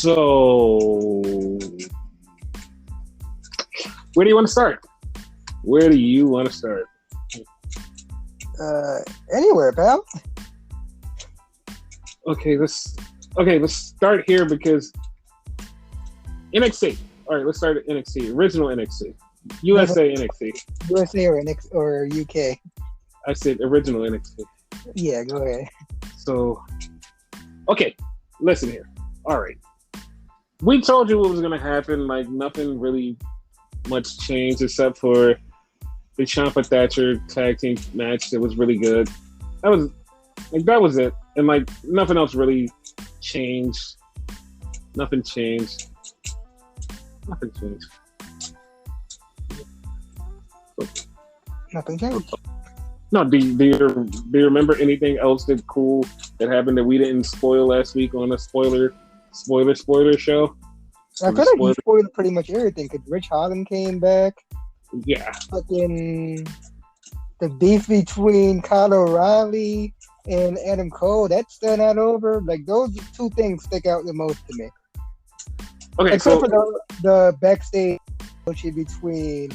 So, where do you want to start? Anywhere, pal. Okay, let's start here because NXT. All right, let's start at NXT. Original NXT. USA NXT. USA or UK? I said original NXT. Yeah, go ahead. So, okay, listen here. All right. We told you what was going to happen. Like, nothing really much changed except for the Ciampa Thatcher tag team match that was really good. That was it. And, like, nothing else really changed. Nothing changed. Nothing changed. No, do you remember anything else that cool that happened that we didn't spoil last week on a spoiler show? I feel like you spoiled pretty much everything because Rich Holland came back. Yeah. Fucking the beef between Kyle O'Reilly and Adam Cole, that's still not over. Like, those two things stick out the most to me. Okay, except for the backstage between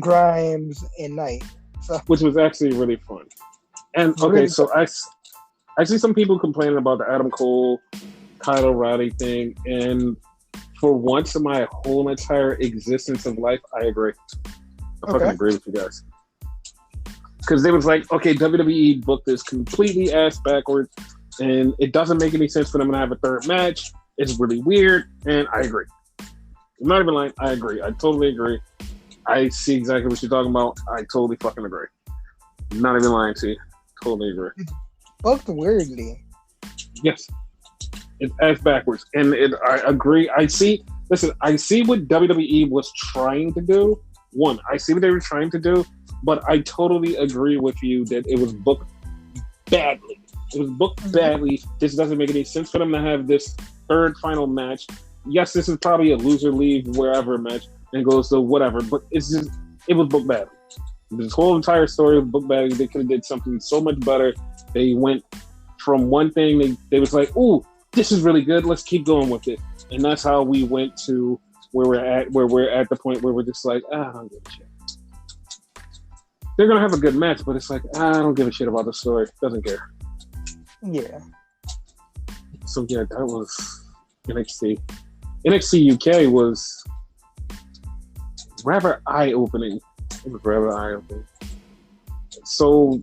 Grimes and Knight, which was actually really fun. And okay, really so I see some people complaining about the Adam Cole, Kyle O'Reilly thing, and for once in my whole entire existence of life, I agree. I fucking agree with you guys. Because they was like, okay, WWE booked this completely ass backwards, and it doesn't make any sense for them to have a third match. It's really weird, and I agree. I'm not even lying, I agree. I totally agree. I see exactly what you're talking about. I totally fucking agree. I'm not even lying to you. Totally agree. It's booked weirdly. Yes. It's ass backwards. And I agree. I see what WWE was trying to do. One, I see what they were trying to do, but I totally agree with you that it was booked badly. It was booked badly. This doesn't make any sense for them to have this third final match. Yes, this is probably a loser leave wherever match and goes to whatever, but it was booked badly. This whole entire story was booked badly. They could have did something so much better. They went from one thing, they was like, ooh, this is really good, let's keep going with it. And that's how we went to where we're at the point where we're just like, I don't give a shit. They're going to have a good match, but it's like, I don't give a shit about the story. Doesn't care. Yeah. So yeah, that was NXT. NXT UK was rather eye-opening. It was rather eye-opening. So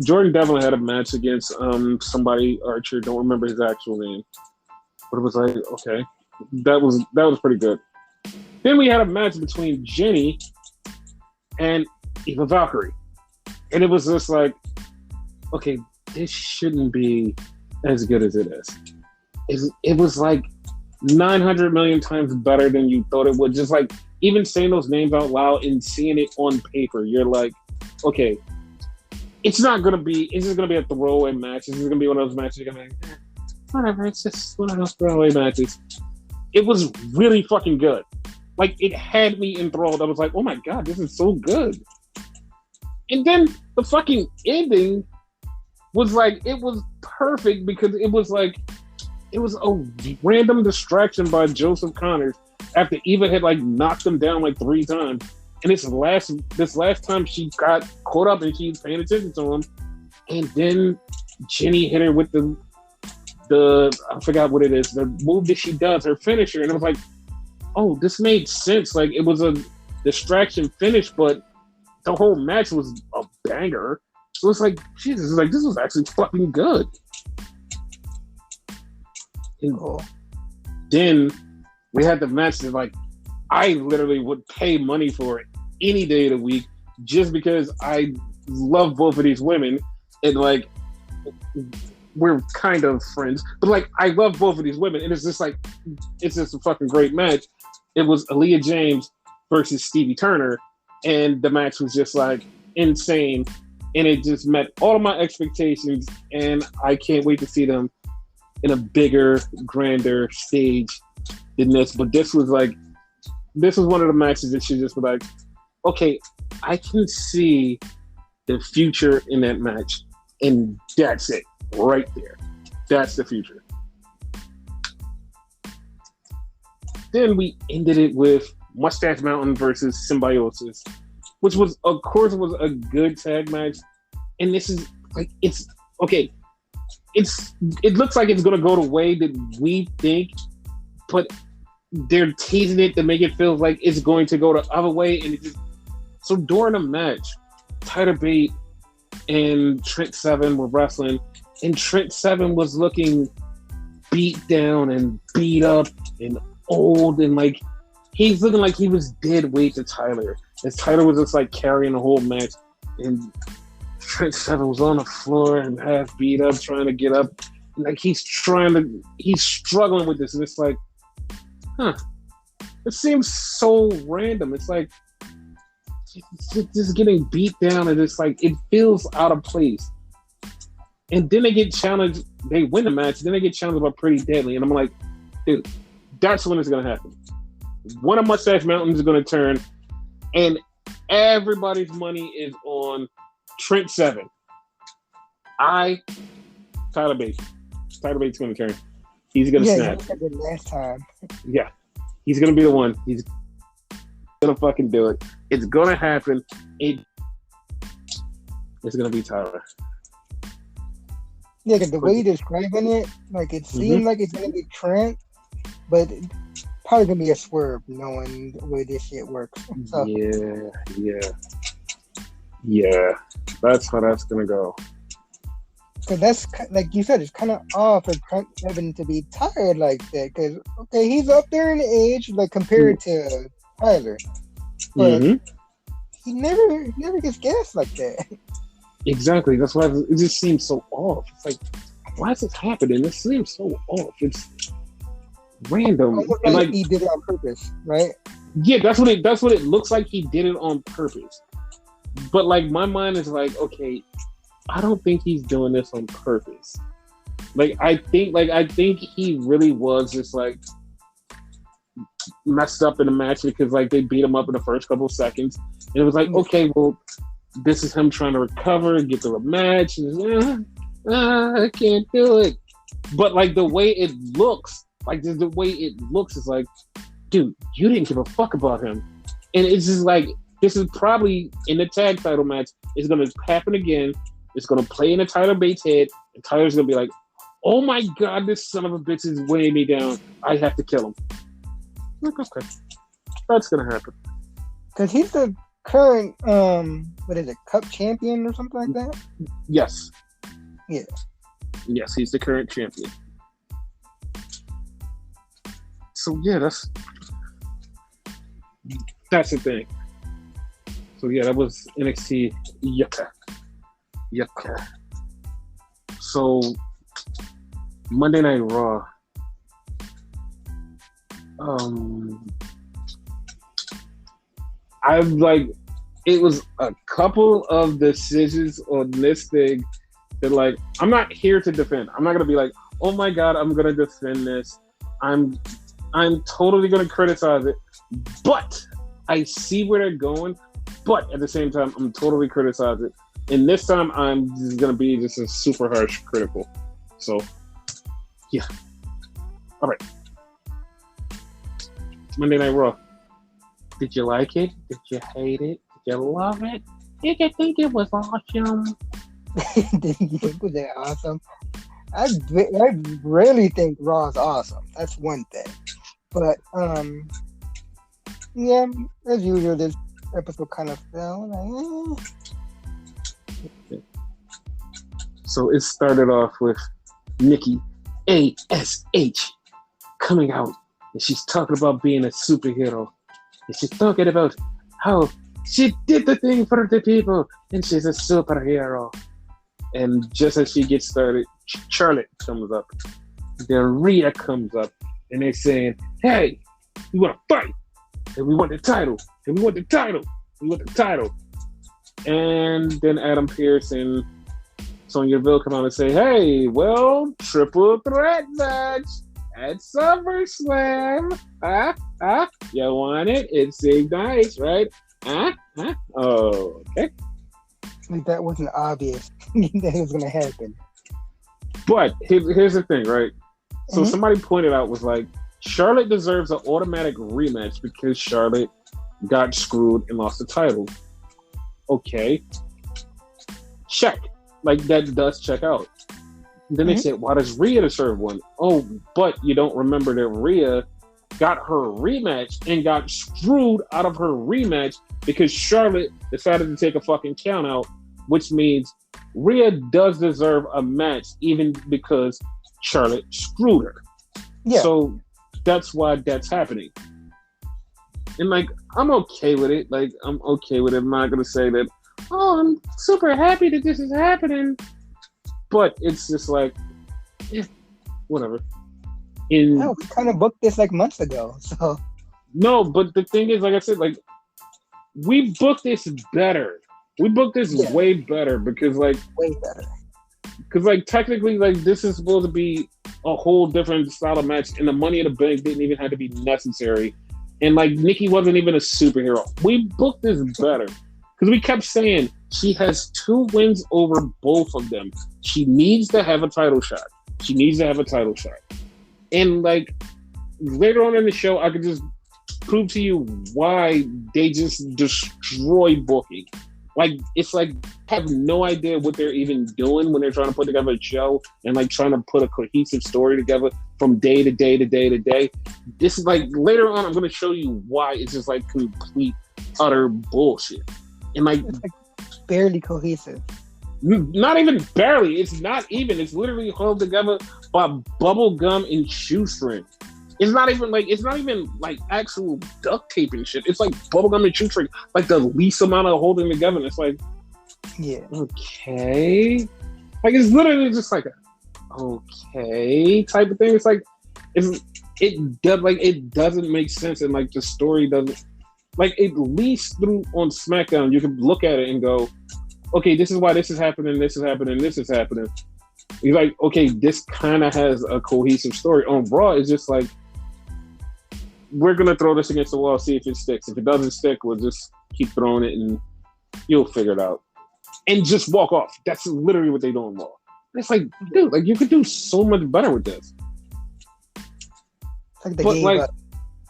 Jordan Devlin had a match against somebody, Archer, don't remember his actual name. But it was like, okay, that was pretty good. Then we had a match between Jenny and Eva Valkyrie. And it was just like, okay, this shouldn't be as good as it is. It was like 900 million times better than you thought it would. Just like, even saying those names out loud and seeing it on paper, you're like, okay, it's just gonna be a throwaway match. This is gonna be one of those matches you're gonna be like, whatever, it's just one of those throwaway matches. It was really fucking good. Like, it had me enthralled. I was like, oh my god, this is so good. And then the fucking ending was like, it was perfect because it was a random distraction by Joseph Connors after Eva had like knocked him down like 3 times. And this last time she got caught up and she's paying attention to him. And then Jenny hit her with the I forgot what it is, the move that she does, her finisher. And I was like, oh, this made sense. Like, it was a distraction finish, but the whole match was a banger. So it's like, Jesus, like, this was actually fucking good. And then we had the match that, like, I literally would pay money for it any day of the week just because I love both of these women. And, like, we're kind of friends, but, like, I love both of these women. And it's just a fucking great match. It was Aaliyah James versus Stevie Turner. And the match was just, like, insane. And it just met all of my expectations. And I can't wait to see them in a bigger, grander stage than this. But this was one of the matches that should just be like, okay, I can see the future in that match. And that's it, right there. That's the future. Then we ended it with Mustache Mountain versus Symbiosis, which was, of course, was a good tag match. And this is like, it's okay. It looks like it's gonna go the way that we think, but they're teasing it to make it feel like it's going to go the other way. And it just, so during the match, Tyler Bate and Trent Seven were wrestling, and Trent Seven was looking beat down and beat up and old, and like he's looking like he was dead weight to Tyler, as Tyler was just like carrying the whole match, and Trent Seven was on the floor and half beat up, trying to get up, and like he's struggling with this, and it's like, it seems so random. It's like just getting beat down, and it's like it feels out of place. And then they get challenged. They win the match. Then they get challenged by Pretty Deadly, and I'm like, dude, that's when it's gonna happen. One of Mustache Mountain is gonna turn, and everybody's money is on Trent Seven. Tyler Bates. Tyler Bates gonna turn. He's gonna snap. Yeah, you last time. Yeah, he's gonna be the one. He's gonna fucking do it. It's gonna happen. It's gonna be Tyler. Yeah, because the way you're describing it, like it seemed like it's gonna be Trent, but it's probably gonna be a swerve, knowing the way this shit works. So. Yeah. That's how that's gonna go. Because that's, like you said, it's kind of odd for Trent Seven to be tired like that. Because okay, he's up there in age, like compared to Tyler, but he never gets gas like that. Exactly. That's why it just seems so off. It's like, why is this happening? It seems so off. It's random. Almost and like like he did it on purpose, right? Yeah, that's what it looks like. He did it on purpose. But like my mind is like, okay, I don't think he's doing this on purpose. I think he really was just like messed up in the match because like they beat him up in the first couple of seconds, and it was like, okay, well, this is him trying to recover and get through a match. And, I can't do it. But like the way it looks, is like, dude, you didn't give a fuck about him. And it's just like, this is probably in the tag title match. It's gonna happen again. It's gonna play in the Tyler Bates head, and Tyler's gonna be like, "Oh my god, this son of a bitch is weighing me down. I have to kill him." Like, okay, that's gonna happen. Because he's the current, what is it, Cup champion or something like that? Yes. Yeah. Yes, he's the current champion. So yeah, that's the thing. So yeah, that was NXT UK. So Monday Night Raw. I'm like, it was a couple of decisions on this thing that like, I'm not here to defend. I'm not gonna be like, oh my god, I'm gonna defend this. I'm totally gonna criticize it, but I see where they're going. But at the same time, I'm totally criticizing it. And this time, I'm just gonna be just a super harsh critical. So, yeah. All right. Monday Night Raw. Did you like it? Did you hate it? Did you love it? Did you think it was awesome? Did you think it was awesome? I really think Raw is awesome. That's one thing. But yeah, as usual, this episode kind of fell. Like, So it started off with Nikki ASH coming out, and she's talking about being a superhero, and she's talking about how she did the thing for the people, and she's a superhero. And just as she gets started, Charlotte comes up, then Rhea comes up, and they're saying, "Hey, we want to fight, and we want the title, and we want the title, we want the title." And then Adam Pearce and Sonya Deville come out and say, "Hey, well, triple threat match at SummerSlam. You want it? It seemed nice, right? Oh, okay." Like that wasn't obvious that it was going to happen. But here's the thing, right? So somebody pointed out was like, Charlotte deserves an automatic rematch because Charlotte got screwed and lost the title. Okay. Check. Like, that does check out. Then they said, why does Rhea deserve one? Oh, but you don't remember that Rhea got her rematch and got screwed out of her rematch because Charlotte decided to take a fucking count out, which means Rhea does deserve a match even because Charlotte screwed her. Yeah. So that's why that's happening. And like, I'm okay with it. Like, I'm okay with it. I'm not going to say that, oh, I'm super happy that this is happening. But it's just like, whatever. No, we kind of booked this like months ago. So no, but the thing is, like I said, like, we booked this better. We booked this way better because, like, way better. Because, like, technically, like, this is supposed to be a whole different style of match, and the Money in the Bank didn't even have to be necessary. And, like, Nikki wasn't even a superhero. We booked this better because we kept saying she has 2 wins over both of them. She needs to have a title shot. She needs to have a title shot. And, like, later on in the show, I could just prove to you why they just destroy booking. Like, it's like, have no idea what they're even doing when they're trying to put together a show and, like, trying to put a cohesive story together from day to day to day to day. This is, like, later on, I'm going to show you why it's just, like, complete, utter bullshit. And, like, it's like barely cohesive. Not even barely. It's not even. It's literally held together by bubble gum and shoestring. It's not even like actual duct tape and shit. It's like bubble gum and shoestring, like the least amount of holding together. And it's like, yeah, okay. Like, it's literally just like a okay type of thing. It's like it doesn't make sense, and like the story doesn't. Like, at least through on SmackDown, you can look at it and go, okay, this is why this is happening, this is happening, this is happening. You're like, okay, this kind of has a cohesive story. On Raw, it's just like, we're going to throw this against the wall, see if it sticks. If it doesn't stick, we'll just keep throwing it and you'll figure it out. And just walk off. That's literally what they do on Raw. It's like, dude, like, you could do so much better with this. Like they gave up.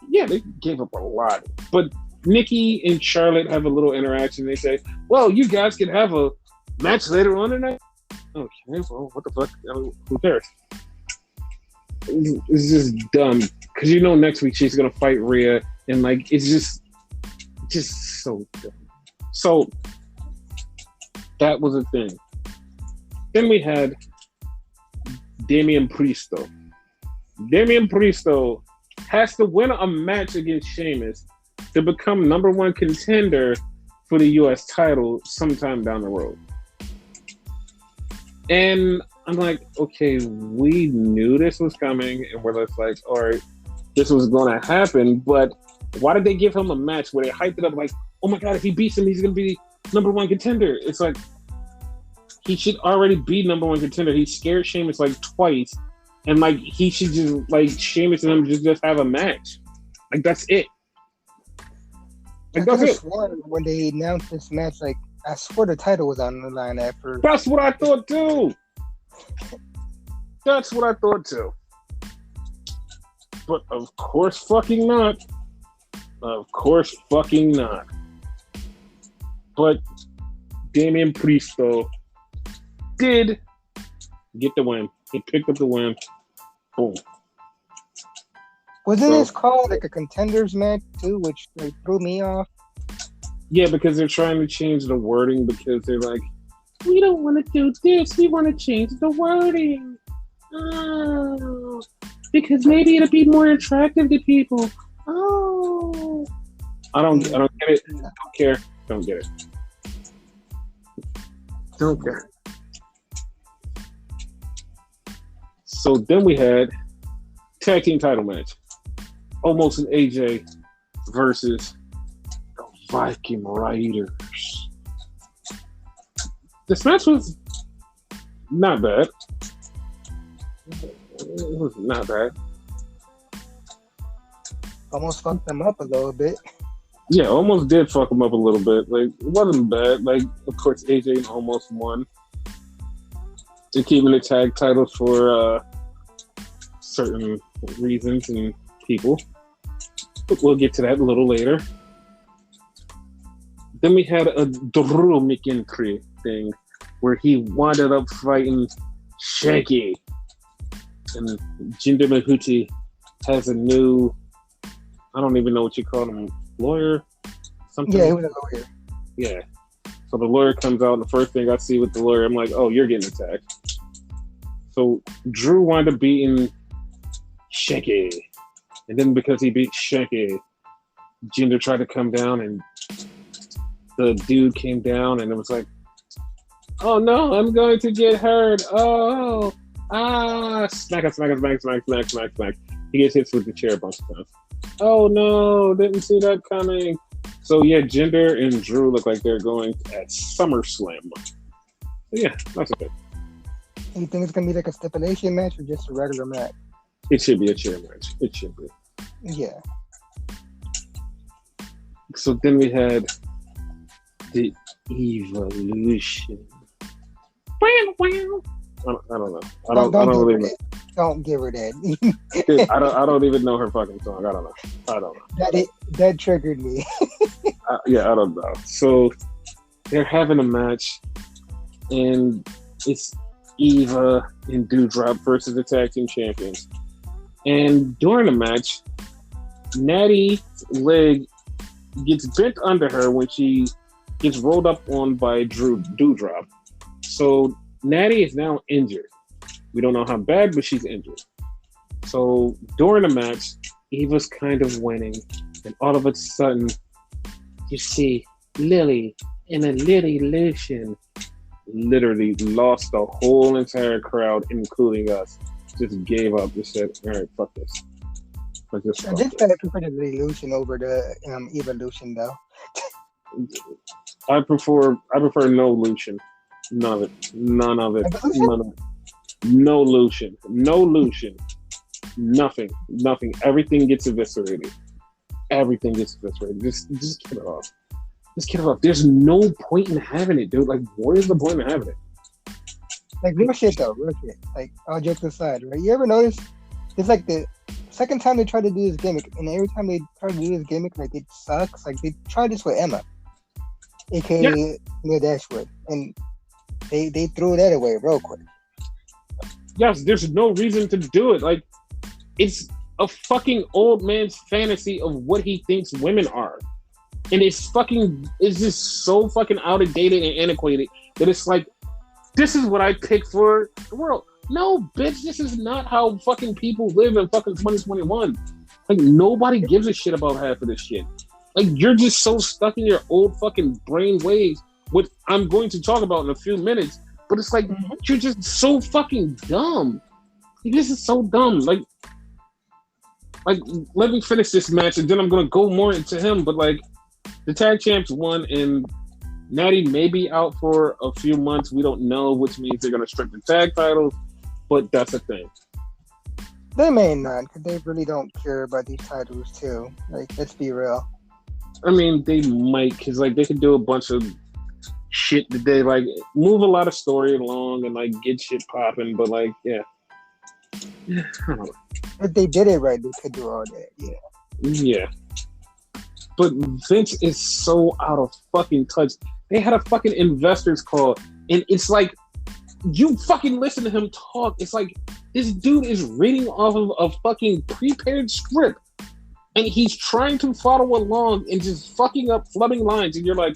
Yeah, they gave up a lot. But Nikki and Charlotte have a little interaction. They say, well, you guys can have a match later on tonight. Okay, well, what the fuck? Who cares? It's just dumb. Because you know next week she's going to fight Rhea. And, like, it's just so dumb. So, that was a thing. Then we had Damian Priest. Damian Priest has to win a match against Sheamus to become number 1 contender for the U.S. title sometime down the road. And I'm like, okay, we knew this was coming, and we're just like, all right, this was going to happen, but why did they give him a match where they hyped it up like, oh my God, if he beats him, he's going to be number 1 contender? It's like, he should already be number 1 contender. He scared Sheamus like twice, and like, he should just, like, Sheamus and him just have a match. Like, that's it. Like, I could have sworn when they announced this match, like, I swear the title was on the line at first. That's what I thought too. That's what I thought too. But of course fucking not. Of course fucking not. But Damian Priest did get the win. He picked up the win. Boom. Wasn't this called like a contenders match too, which like threw me off? Yeah, because they're trying to change the wording because they're like, we don't want to do this. We want to change the wording. Oh, because maybe it'll be more attractive to people. Oh, I don't get it. Don't care. Don't get it. Don't care. So then we had tag team title match. Almost an AJ versus the Viking Raiders. This match was not bad. It was not bad. Almost fucked them up a little bit. Yeah, almost did fuck them up a little bit. Like, it wasn't bad. Like, of course, AJ almost won. They're keeping the tag titles for certain reasons, and people. But we'll get to that a little later. Then we had a Drew McIntyre thing where he wound up fighting Shaggy. And Jinder Mahal has a new, I don't even know what you call him, lawyer? Something? Yeah, he was a lawyer. Yeah. So the lawyer comes out, and the first thing I see with the lawyer, I'm like, oh, you're getting attacked. So Drew wound up beating Shaggy. And then because he beat Shaggy, Jinder tried to come down, and the dude came down, and it was like, oh no, I'm going to get hurt. Oh, smack. He gets hit with the chair a bunch of times. Oh no, didn't see that coming. So yeah, Jinder and Drew look like they're going at SummerSlam. So yeah, that's okay. You think it's gonna be like a stipulation match or just a regular match? It should be a chair match. It should be. Yeah. So then we had the Evolution. I don't know. I don't really know. Don't give her that. Dude, I don't even know her fucking song. I don't know. That triggered me. I don't know. So they're having a match, and it's Eva and Doudrop versus the tag team champions. And during the match, Natty's leg gets bent under her when she gets rolled up on by Doudrop. So Natty is now injured. We don't know how bad, but she's injured. So during the match, Eva's kind of winning, and all of a sudden, you see Lily in a Lily Lucian literally lost the whole entire crowd, including us. Just gave up. Just said, "All right, fuck this." I prefer the Lily Lucian over the Evolution, though. I prefer no Lucian. None of it. No Lucian. Nothing. Everything gets eviscerated. Just get it off. There's no point in having it, dude. Like, what is the point in having it? Like, real shit. Like, all jokes aside, right? You ever notice? It's like the second time they tried to do this gimmick, and every time they try to do this gimmick, like, it sucks. Like, they tried this with Emma, aka Neil Dashwood, and they threw that away real quick. Yes, there's no reason to do it. Like, it's a fucking old man's fantasy of what he thinks women are. And it's just so fucking out of date and antiquated that it's like, this is what I pick for the world. No, bitch, this is not how fucking people live in fucking 2021. Like, nobody gives a shit about half of this shit. Like, you're just so stuck in your old fucking brain ways, what I'm going to talk about in a few minutes. But it's like, you're just so fucking dumb. Like, this is so dumb. Like, let me finish this match, and then I'm going to go more into him. But, like, the tag champs won, and Natty may be out for a few months. We don't know, which means they're going to strip the tag titles. But that's the thing. They may not, because they really don't care about these titles, too. Like, let's be real. I mean, they might, because, like, they could do a bunch of shit that they, like, move a lot of story along and, like, get shit popping. But, like, yeah. I don't know. If they did it right, they could do all that, yeah. Yeah. But Vince is so out of fucking touch. They had a fucking investors call, and it's like, you fucking listen to him talk. It's like, this dude is reading off of a fucking prepared script, and he's trying to follow along and just fucking up flubbing lines, and you're like,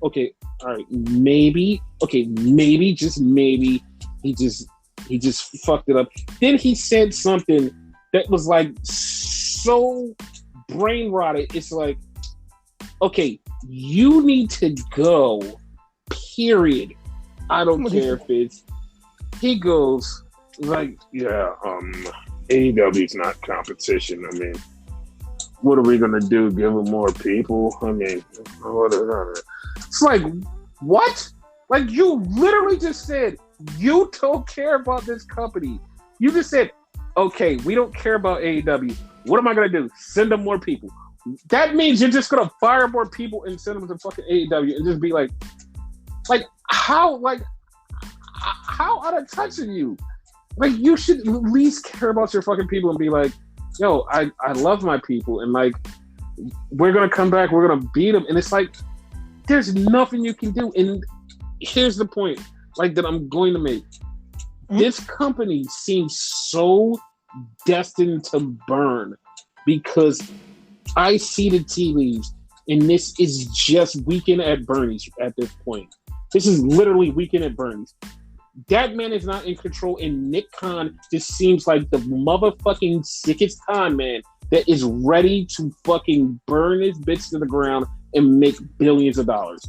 okay, all right, maybe, just maybe, he just fucked it up. Then he said something that was like so brain rotted. It's like, okay, you need to go, period. I don't care if it's, he goes like, yeah, AEW's not competition. I mean, what are we gonna do? Give them more people? I mean, it's like, what? Like, you literally just said you don't care about this company. You just said, okay, we don't care about AEW. What am I gonna do? Send them more people. That means you're just gonna fire more people and send them to fucking AEW and just be like how out of touch are you? Like, you should at least care about your fucking people and be like, yo, I love my people, and like, we're gonna come back, we're gonna beat them, and it's like, there's nothing you can do. And here's the point, like, that I'm going to make. This company seems so destined to burn because I see the tea leaves, and this is just Weekend at Bernie's at this point. This is literally Weekend at Bernie's. That man is not in control, and Nick Khan just seems like the motherfucking sickest con man that is ready to fucking burn his bitch to the ground and make billions of dollars.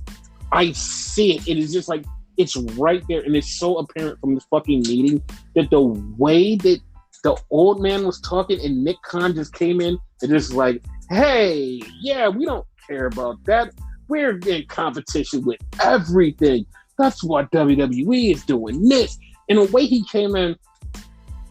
I see it. It is just like, it's right there, and it's so apparent from this fucking meeting that the way that the old man was talking and Nick Khan just came in and just like, hey, yeah, we don't care about that. We're in competition with everything. That's what WWE is doing this. And the way he came in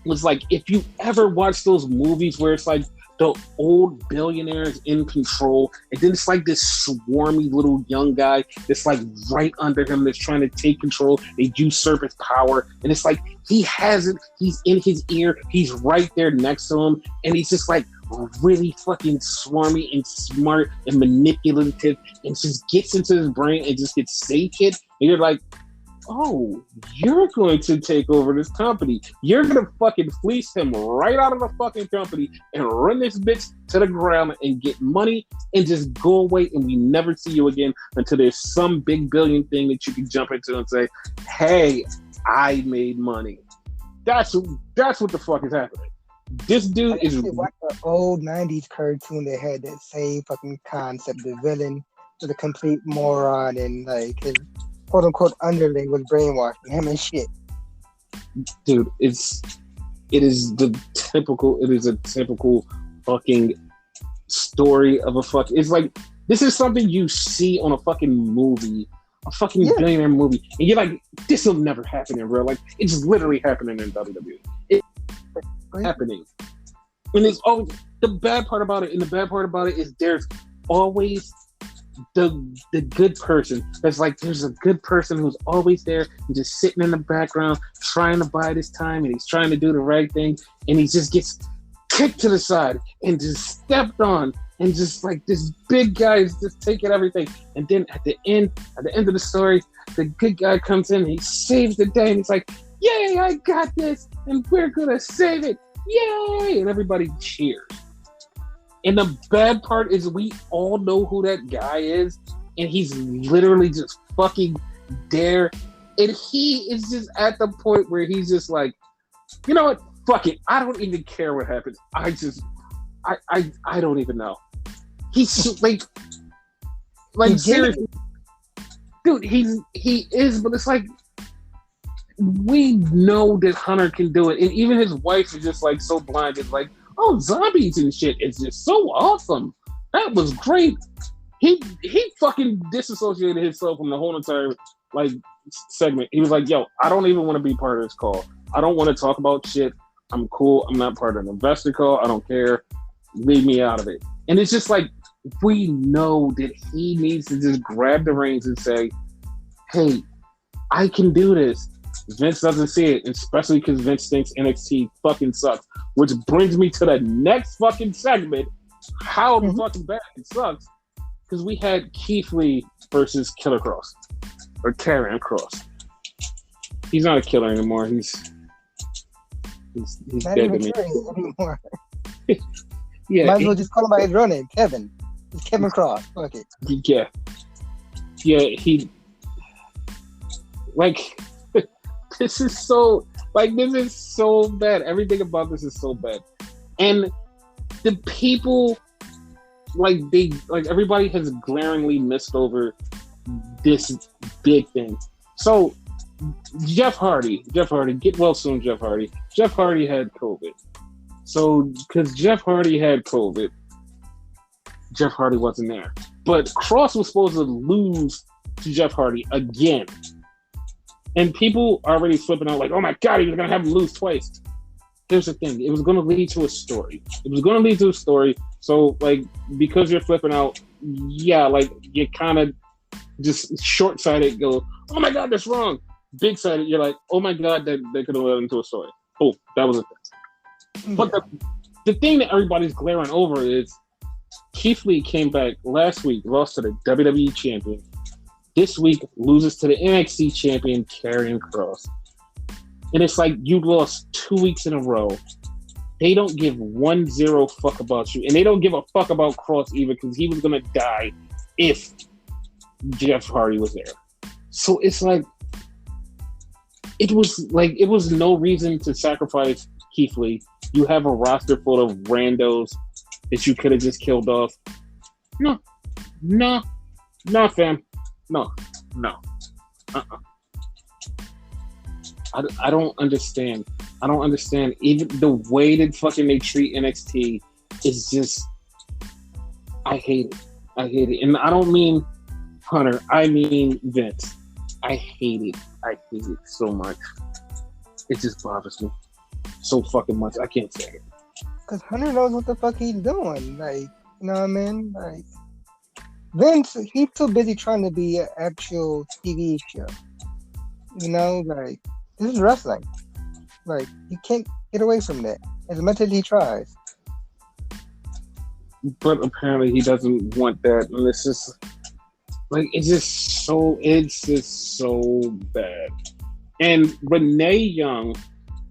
was like, if you ever watch those movies where it's like the old billionaires in control, and then it's like this swarmy little young guy that's like right under him that's trying to take control, they usurp his power, and it's like he has it, he's in his ear, he's right there next to him, and he's just like really fucking swarmy and smart and manipulative, and just gets into his brain and just gets satiated, and you're like, oh, you're going to take over this company. You're going to fucking fleece him right out of the fucking company and run this bitch to the ground and get money and just go away, and we never see you again until there's some big billion thing that you can jump into and say, hey, I made money. That's what the fuck is happening. This dude is like the old 90s cartoon that had that same fucking concept. The villain was a complete moron, and like his quote unquote underling was brainwashing him and shit. Dude, it is a typical fucking story of a fuck. It's like, this is something you see on a fucking movie, a fucking billionaire movie, and you're like, this will never happen in real life. It's literally happening in WWE. It's happening. And it's always the bad part about it, is there's always the good person. That's like, there's a good person who's always there and just sitting in the background trying to buy this time, and he's trying to do the right thing, and he just gets kicked to the side and just stepped on, and just like this big guy is just taking everything, and then at the end of the story, the good guy comes in and he saves the day, and he's like, yay, I got this, and we're gonna save it, yay, and everybody cheers. And the bad part is we all know who that guy is, and he's literally just fucking there. And he is just at the point where he's just like, you know what? Fuck it. I don't even care what happens. I don't even know. He's like seriously, dude. He is, but it's like, we know that Hunter can do it, and even his wife is just like so blinded, like, oh, zombies and shit is just so awesome. That was great. He fucking disassociated himself from the whole entire like segment. He was like, yo, I don't even want to be part of this call. I don't want to talk about shit. I'm cool. I'm not part of an investor call. I don't care. Leave me out of it. And it's just like, we know that he needs to just grab the reins and say, hey, I can do this. Vince doesn't see it, especially because Vince thinks NXT fucking sucks. Which brings me to the next fucking segment. How fucking bad it sucks. Because we had Keith Lee versus Killer Cross. Or Karrion Kross. He's not a killer anymore. He's not dead even to me. anymore. Yeah, might as well just call him by his real name, Kevin. It's Kevin Cross. Fuck it. Yeah. Yeah, he... Like... This is so bad. Everything about this is so bad. And the people, everybody has glaringly missed over this big thing. So, Jeff Hardy, get well soon, Jeff Hardy. Jeff Hardy had COVID. So, because Jeff Hardy had COVID, Jeff Hardy wasn't there. But Cross was supposed to lose to Jeff Hardy again. And people are already flipping out like, oh my God, he was going to have him lose twice. Here's the thing. It was going to lead to a story. So, like, because you're flipping out, yeah, like, you kind of just short-sighted go, oh my God, that's wrong. Big-sighted, you're like, oh my God, they could have led into a story. Oh, that was a thing. But the thing that everybody's glaring over is Keith Lee came back last week, lost to the WWE champion. This week, loses to the NXT champion, Karrion Kross. And it's like you lost 2 weeks in a row. They don't give 1-0 fuck about you. And they don't give a fuck about Kross either because he was going to die if Jeff Hardy was there. So it's like, it was no reason to sacrifice Keith Lee. You have a roster full of randos that you could have just killed off. No, fam. No. I don't understand. I don't understand. Even the way that fucking they treat NXT is just, I hate it. And I don't mean Hunter. I mean Vince. I hate it. I hate it so much. It just bothers me so fucking much. I can't say it. Because Hunter knows what the fuck he's doing. Like, you know what I mean? Like, Vince, he's too busy trying to be an actual TV show. You know, like, this is wrestling. Like, you can't get away from that as much as he tries. But apparently he doesn't want that. And it's just, like, it's just so bad. And Renee Young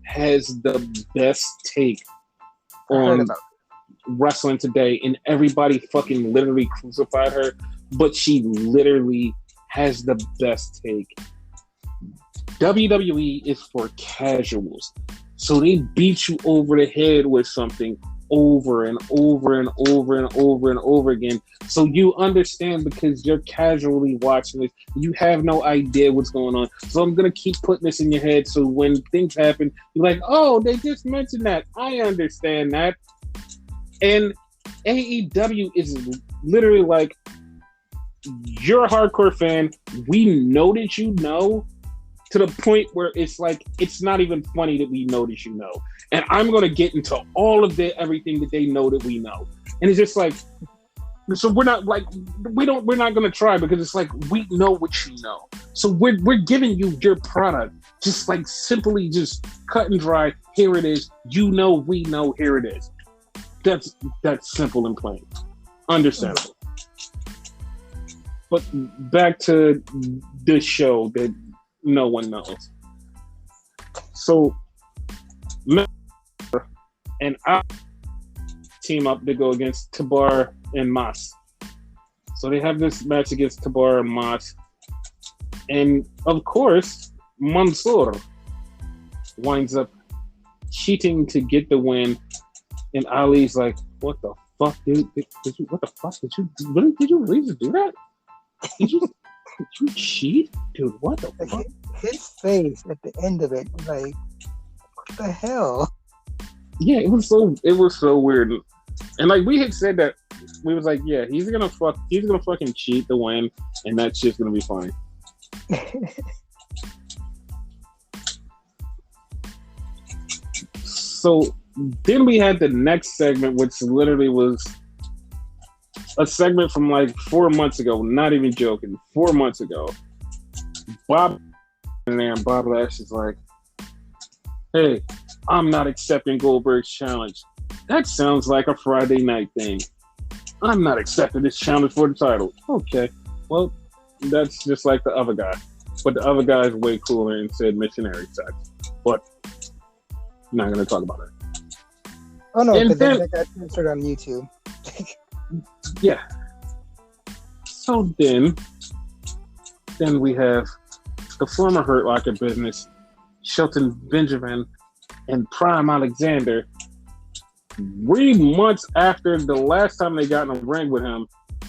has the best take on wrestling today, and everybody fucking literally crucified her, but she literally has the best take. WWE is for casuals, so they beat you over the head with something over and over and over and over and over again, so you understand because you're casually watching this. You have no idea what's going on, so I'm gonna keep putting this in your head, so when things happen, you're like, oh, they just mentioned that. I understand that. And AEW is literally like, you're a hardcore fan. We know that you know, to the point where it's like, it's not even funny that we know that you know. And I'm going to get into all of everything that they know that we know. And it's just like, so we're not going to try because it's like, we know what you know. So we're giving you your product. Just like simply just cut and dry. Here it is. You know, we know, here it is. That's simple and plain. Understandable. But back to this show that no one knows. So, and I team up to go against Tabar and Mas. So they have this match against Tabar and Mas. And of course, Mansoor winds up cheating to get the win. And Ali's like, what the fuck, dude? Did you really just do that? Did you cheat? Dude, what the fuck? His face at the end of it, like, what the hell? Yeah, it was so weird. And like we had said that, we was like, yeah, he's gonna fucking cheat to win, and that shit's gonna be fine. So then we had the next segment, which literally was a segment from like 4 months ago. Not even joking. 4 months ago. Bob Lash is like, hey, I'm not accepting Goldberg's challenge. That sounds like a Friday night thing. I'm not accepting this challenge for the title. Okay, well, that's just like the other guy. But the other guy is way cooler and said missionary sex. But I'm not going to talk about it. Oh no, because that got censored on YouTube. Yeah. So then we have the former Hurt Locker business, Shelton Benjamin and Prime Alexander, 3 months after the last time they got in a ring with him,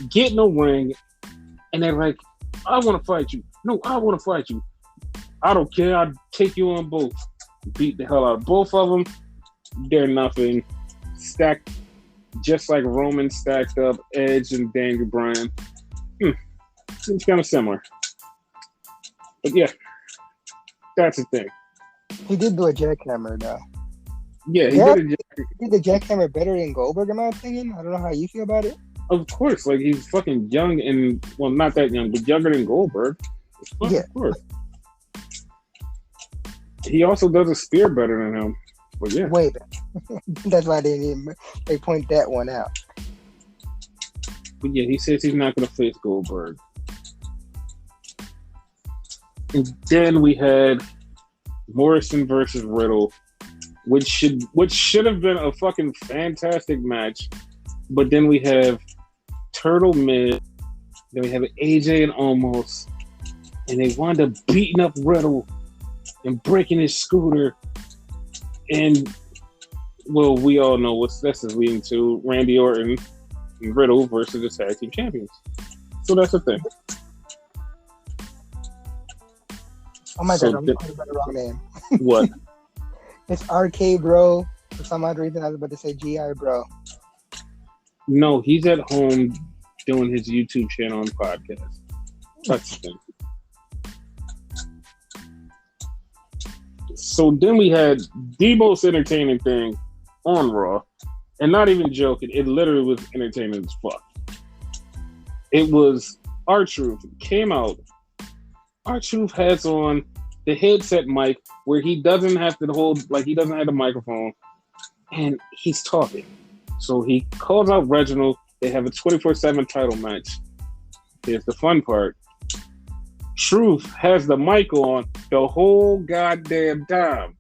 get in a ring, and they're like, I want to fight you. No, I want to fight you. I don't care. I'll take you on both. Beat the hell out of both of them. They're nothing. Stacked just like Roman stacked up Edge and Daniel Bryan. Seems kind of similar. But yeah, that's the thing. He did do a jackhammer though. Yeah, he did the jackhammer better than Goldberg, in my opinion. I don't know how you feel about it. Of course, like he's fucking young and, well, not that young, but younger than Goldberg. Yeah. Of course. He also does a spear better than him. But yeah. Way That's why they point that one out. But yeah, he says he's not going to face Goldberg. And then we had Morrison versus Riddle, which should have been a fucking fantastic match. But then we have Turtle Mid, then we have AJ and Omos, and they wound up beating up Riddle and breaking his scooter. And well, we all know what this is leading to: Randy Orton and Riddle versus the tag team champions. So that's the thing. Oh my god, I'm talking about the wrong name. What? It's RK Bro. For some odd reason, I was about to say GI Bro. No, he's at home doing his YouTube channel and podcast. That's the thing. So then we had the most entertaining thing on Raw, and not even joking, it literally was entertaining as fuck. It was R-Truth came out. R-Truth has on the headset mic where he doesn't have to hold, like he doesn't have the microphone, and he's talking. So he calls out Reginald. They have a 24/7 title match. Here's the fun part. Truth has the mic on the whole goddamn time.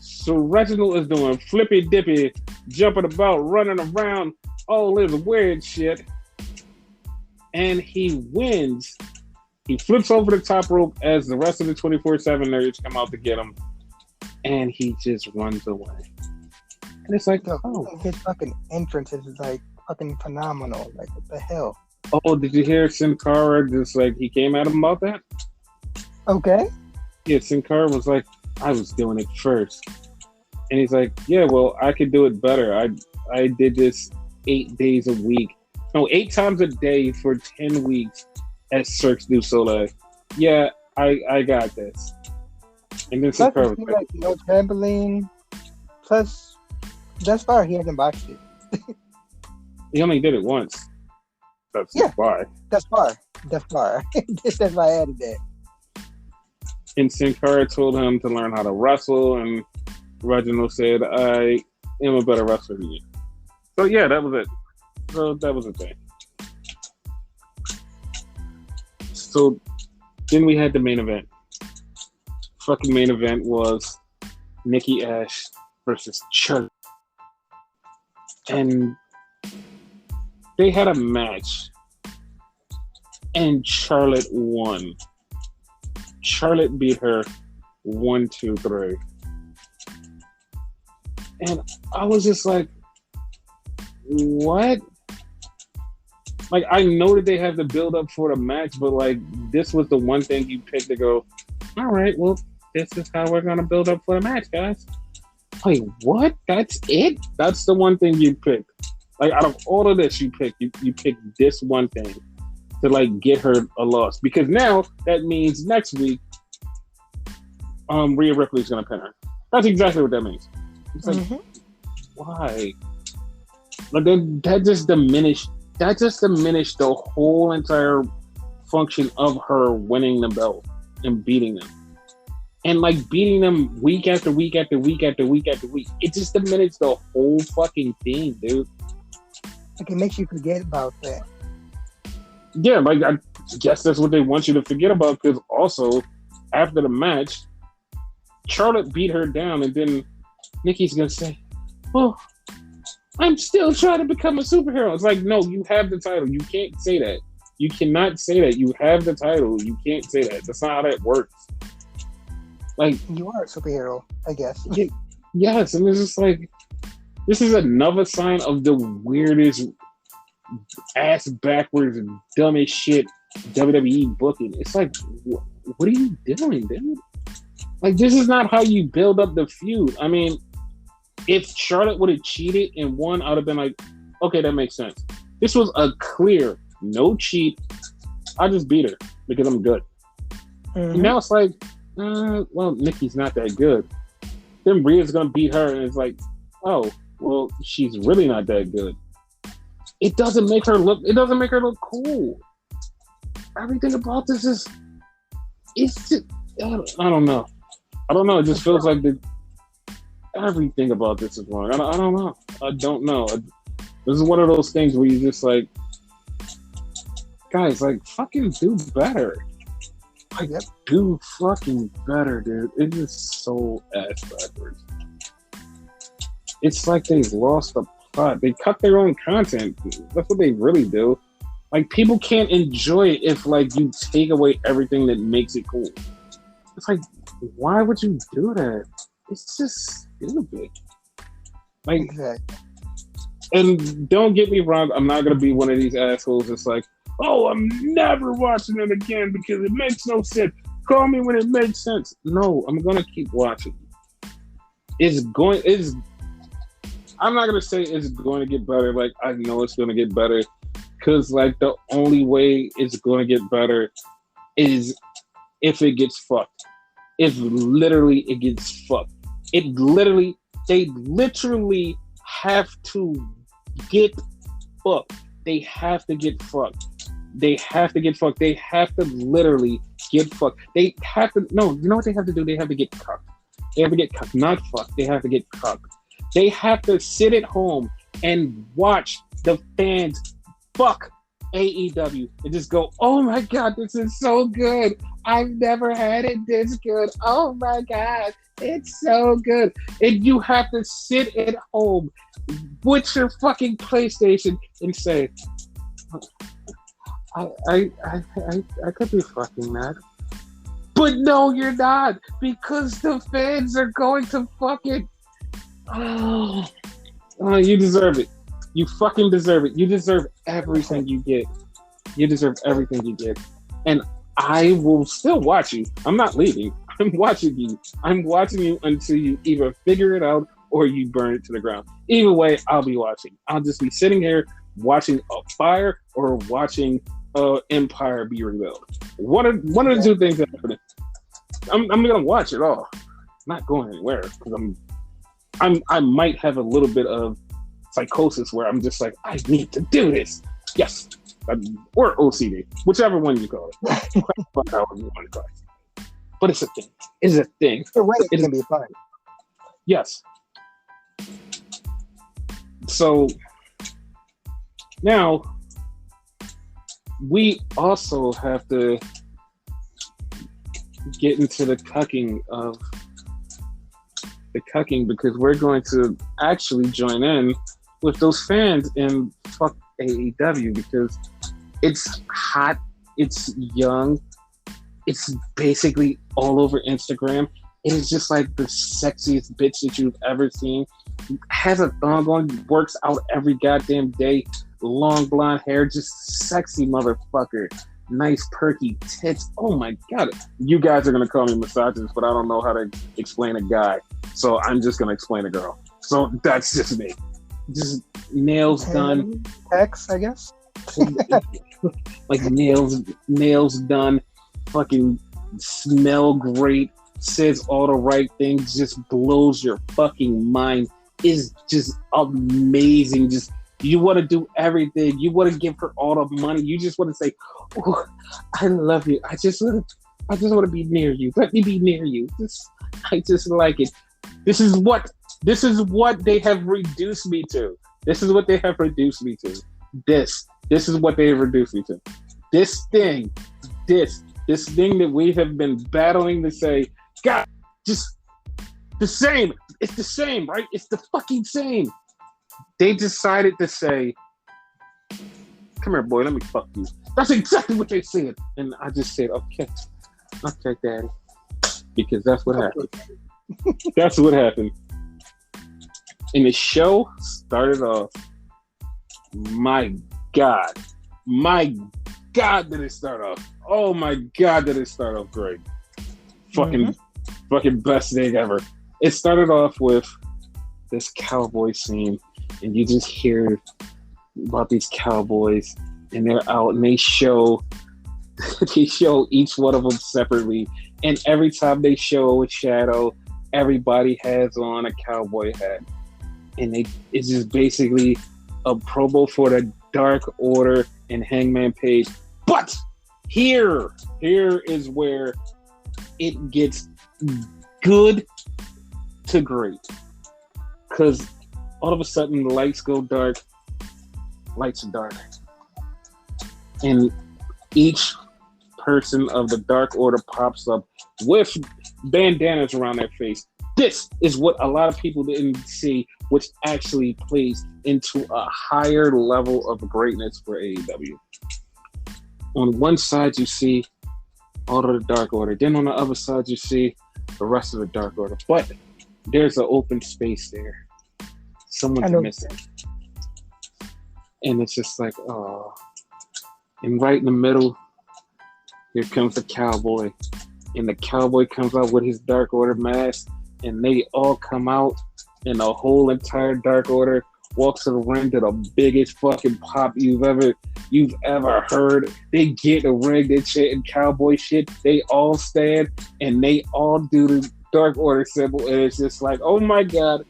So Reginald is doing flippy dippy, jumping about, running around, all this weird shit. And he wins. He flips over the top rope as the rest of the 24/7 nerds come out to get him. And he just runs away. And it's like, his fucking entrance is like fucking phenomenal. Like, what the hell? Oh, did you hear Sin Cara just like, he came at him about that? Okay. Yeah, Sin Cara was like, I was doing it first. And he's like, yeah, well, I could do it better. I did this 8 days a week. No, 8 times a day for 10 weeks at Cirque du Soleil. Yeah, I got this. And then Sin Cara was like, no trampoline. Plus, thus far, he hasn't botched it. He only did it once. That's why. That's far. That's why I added that. And Sin Cara told him to learn how to wrestle, and Reginald said, I am a better wrestler than you. So yeah, that was it. So that was the thing. So then we had the main event. Fucking main event was Nikki Ash versus Charlotte. And they had a match. And Charlotte won. Charlotte beat her 1, 2, 3. And I was just like, what? Like, I know that they have to build up for the match, but like, this was the one thing you picked to go, all right, well, this is how we're going to build up for the match, guys. Like, what? That's it? That's the one thing you picked. Like, out of all of this you picked this one thing to like get her a loss. Because now that means next week, Rhea Ripley's going to pin her. That's exactly what that means. It's like, why? Like, that just diminished the whole entire function of her winning the belt and beating them. And like beating them week after week after week after week after week. It just diminished the whole fucking thing, dude. Like, it makes you forget about that. Yeah, like, I guess that's what they want you to forget about, because also, after the match, Charlotte beat her down, and then Nikki's gonna say, well, I'm still trying to become a superhero. It's like, no, you have the title. You can't say that. You cannot say that. You have the title. You can't say that. That's not how that works. Like, you are a superhero, I guess. Yes, and it's just like, this is another sign of the weirdest, ass backwards, dumbest shit WWE booking. It's like, what are you doing, dude? Like, this is not how you build up the feud. I mean, if Charlotte would have cheated and won, I would have been like, okay, that makes sense. This was a clear, no cheat. I just beat her because I'm good. And now it's like, well, Nikki's not that good. Then Rhea's gonna beat her, and it's like, oh, well, she's really not that good. It doesn't make her look cool. Everything about this is, it's just, I don't know. It just feels like everything about this is wrong. I don't know. I don't know. This is one of those things where you just like, guys, like, fucking do better. Like, do fucking better, dude. It is so ass backwards. It's like they've lost the plot. They cut their own content. That's what they really do. Like, people can't enjoy it if, like, you take away everything that makes it cool. It's like, why would you do that? It's just stupid. Like, Exactly. and don't get me wrong, I'm not gonna be one of these assholes that's like, oh, I'm never watching it again because it makes no sense. Call me when it makes sense. No, I'm gonna keep watching. I'm not gonna say it's going to get better. Like, I know it's gonna get better, because like the only way it's gonna get better is if it gets fucked. If literally it gets fucked. They literally have to get fucked. They have to get fucked. They have to get fucked. They have to literally get fucked. They have to, no, you know what they have to do? They have to get cucked. They have to get cucked, not fucked. They have to get cucked. They have to sit at home and watch the fans fuck AEW and just go, oh my God, this is so good. I've never had it this good. Oh my God, it's so good. And you have to sit at home with your fucking PlayStation and say, I could be fucking mad. But no, you're not, because the fans are going to fucking, you deserve it. You fucking deserve it. You deserve everything you get. You deserve everything you get. And I will still watch you. I'm not leaving. I'm watching you. I'm watching you until you either figure it out or you burn it to the ground. Either way, I'll be watching. I'll just be sitting here watching a fire or watching Empire be rebuilt. One of the two things that happen. I'm gonna watch it all. I'm not going anywhere because I might have a little bit of psychosis where I'm just like, I need to do this. Yes. Or OCD, whichever one you call it. But it's a thing. It's a thing. The way it can be fun. Yes. So now we also have to get into the cucking because we're going to actually join in with those fans and fuck AEW because it's hot, it's young, it's basically all over Instagram. It is just like the sexiest bitch that you've ever seen. Has a thong on, works out every goddamn day, long blonde hair, just sexy motherfucker. Nice perky tits. Oh my God. You guys are going to call me misogynist, but I don't know how to explain a guy. So I'm just going to explain a girl. So that's just me. Just nails done. X, I guess. Like nails done. Fucking smell great. Says all the right things. Just blows your fucking mind. Is just amazing. Just you want to do everything. You want to give her all the money. You just want to say, "Oh, I love you. I just want to be near you. Let me be near you." I just like it. This is what they have reduced me to. This is what they have reduced me to. This is what they have reduced me to. This thing that we have been battling to say, God, just the same. It's the same, right? It's the fucking same. They decided to say, come here, boy, let me fuck you. That's exactly what they said. And I just said, okay, daddy. Because that's what happened. That's what happened. And the show started off, my God, did it start off. Oh my God, did it start off great. Fucking best thing ever. It started off with this cowboy scene, and you just hear about these cowboys, and they're out, and they show each one of them separately, and every time they show a shadow, everybody has on a cowboy hat, and it's just basically a promo for the Dark Order and Hangman Page. But here is where it gets good to great. because all of a sudden the lights go dark. Lights are dark. And each person of the Dark Order pops up with bandanas around their face. This is what a lot of people didn't see, which actually plays into a higher level of greatness for AEW. On one side, you see all of the Dark Order. Then on the other side, you see the rest of the Dark Order. But there's an open space there. Someone's missing. And it's just like, oh. And right in the middle, here comes the Cowboy. And the Cowboy comes out with his Dark Order mask. And they all come out. And the whole entire Dark Order walks to the ring to the biggest fucking pop you've ever heard. They get a ring, they chanting Cowboy Shit. They all stand and they all do the Dark Order symbol. And it's just like, oh my God.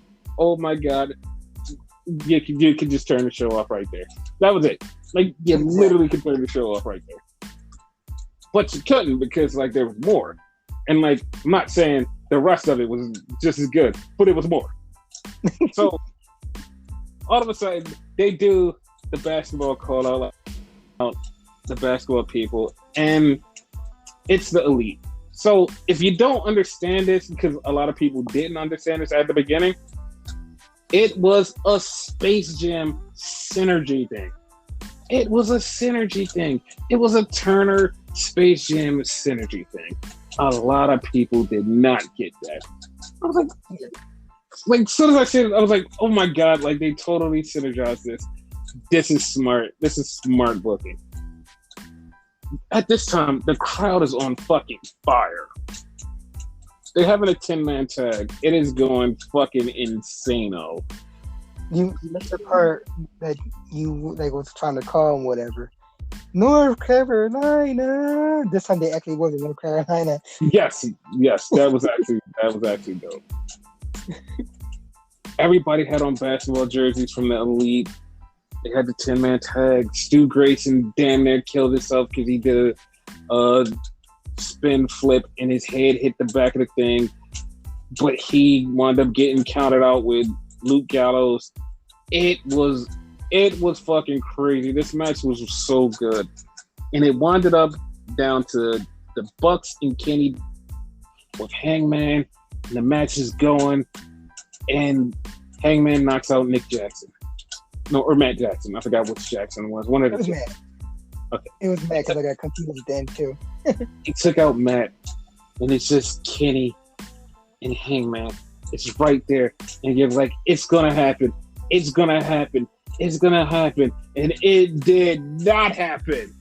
You could just turn the show off right there. That was it. Like, you literally could turn the show off right there. But you couldn't because, like, there was more. And, like, I'm not saying the rest of it was just as good, but it was more. So, all of a sudden, they do the basketball call out the basketball people, and it's the Elite. So, if you don't understand this, because a lot of people didn't understand this at the beginning, it was a Space Jam synergy thing. It was a synergy thing. It was a Turner Space Jam synergy thing. A lot of people did not get that. I was like, as soon as I said it, I was like, oh my God, like they totally synergized this. This is smart. This is smart booking. At this time, the crowd is on fucking fire. They're having a 10-man tag. It is going fucking insane-o. You missed the part that you was trying to call him whatever. North Carolina. This time they actually was in North Carolina. Yes, that was actually dope. Everybody had on basketball jerseys from the Elite. They had the 10-man tag. Stu Grayson damn near killed himself because he did a spin flip and his head hit the back of the thing, but he wound up getting counted out with Luke Gallows. It was fucking crazy. This match was so good, and it wound up down to the Bucks and Kenny with Hangman, and the match is going, and Hangman knocks out Nick Jackson. No, or Matt Jackson. I forgot which Jackson was. One of the two. Okay. It was Matt because I got confused with Dan too. He took out Matt, and it's just Kenny and Hangman. It's right there, and you're like, it's gonna happen. It's gonna happen. It's gonna happen, and it did not happen.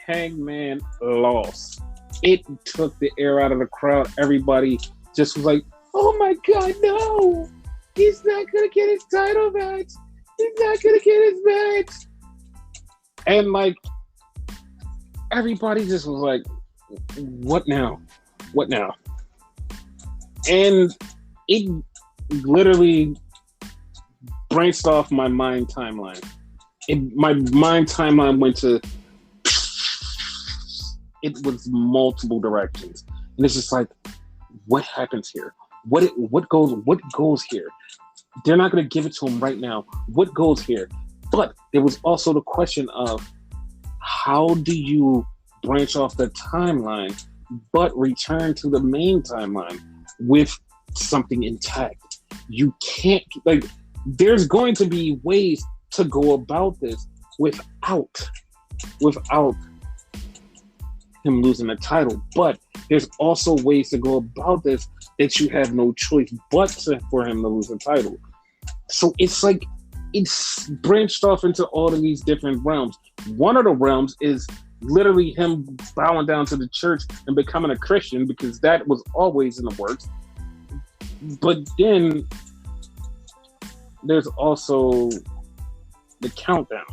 Hangman lost. It took the air out of the crowd. Everybody just was like, "Oh my God, no! He's not gonna get his title match. He's not gonna get his match." And like, everybody just was like, what now? What now? And it literally branched off my mind timeline. My mind timeline went to, it was multiple directions. And it's just like, what happens here? What goes here? They're not going to give it to him right now. What goes here? But there was also the question of, how do you branch off the timeline but return to the main timeline with something intact? You can't, like, there's going to be ways to go about this without him losing the title, but there's also ways to go about this that you have no choice but for him to lose the title. So it's like, it's branched off into all of these different realms. One of the realms is literally him bowing down to the church and becoming a Christian, because that was always in the works. But then there's also the countdown.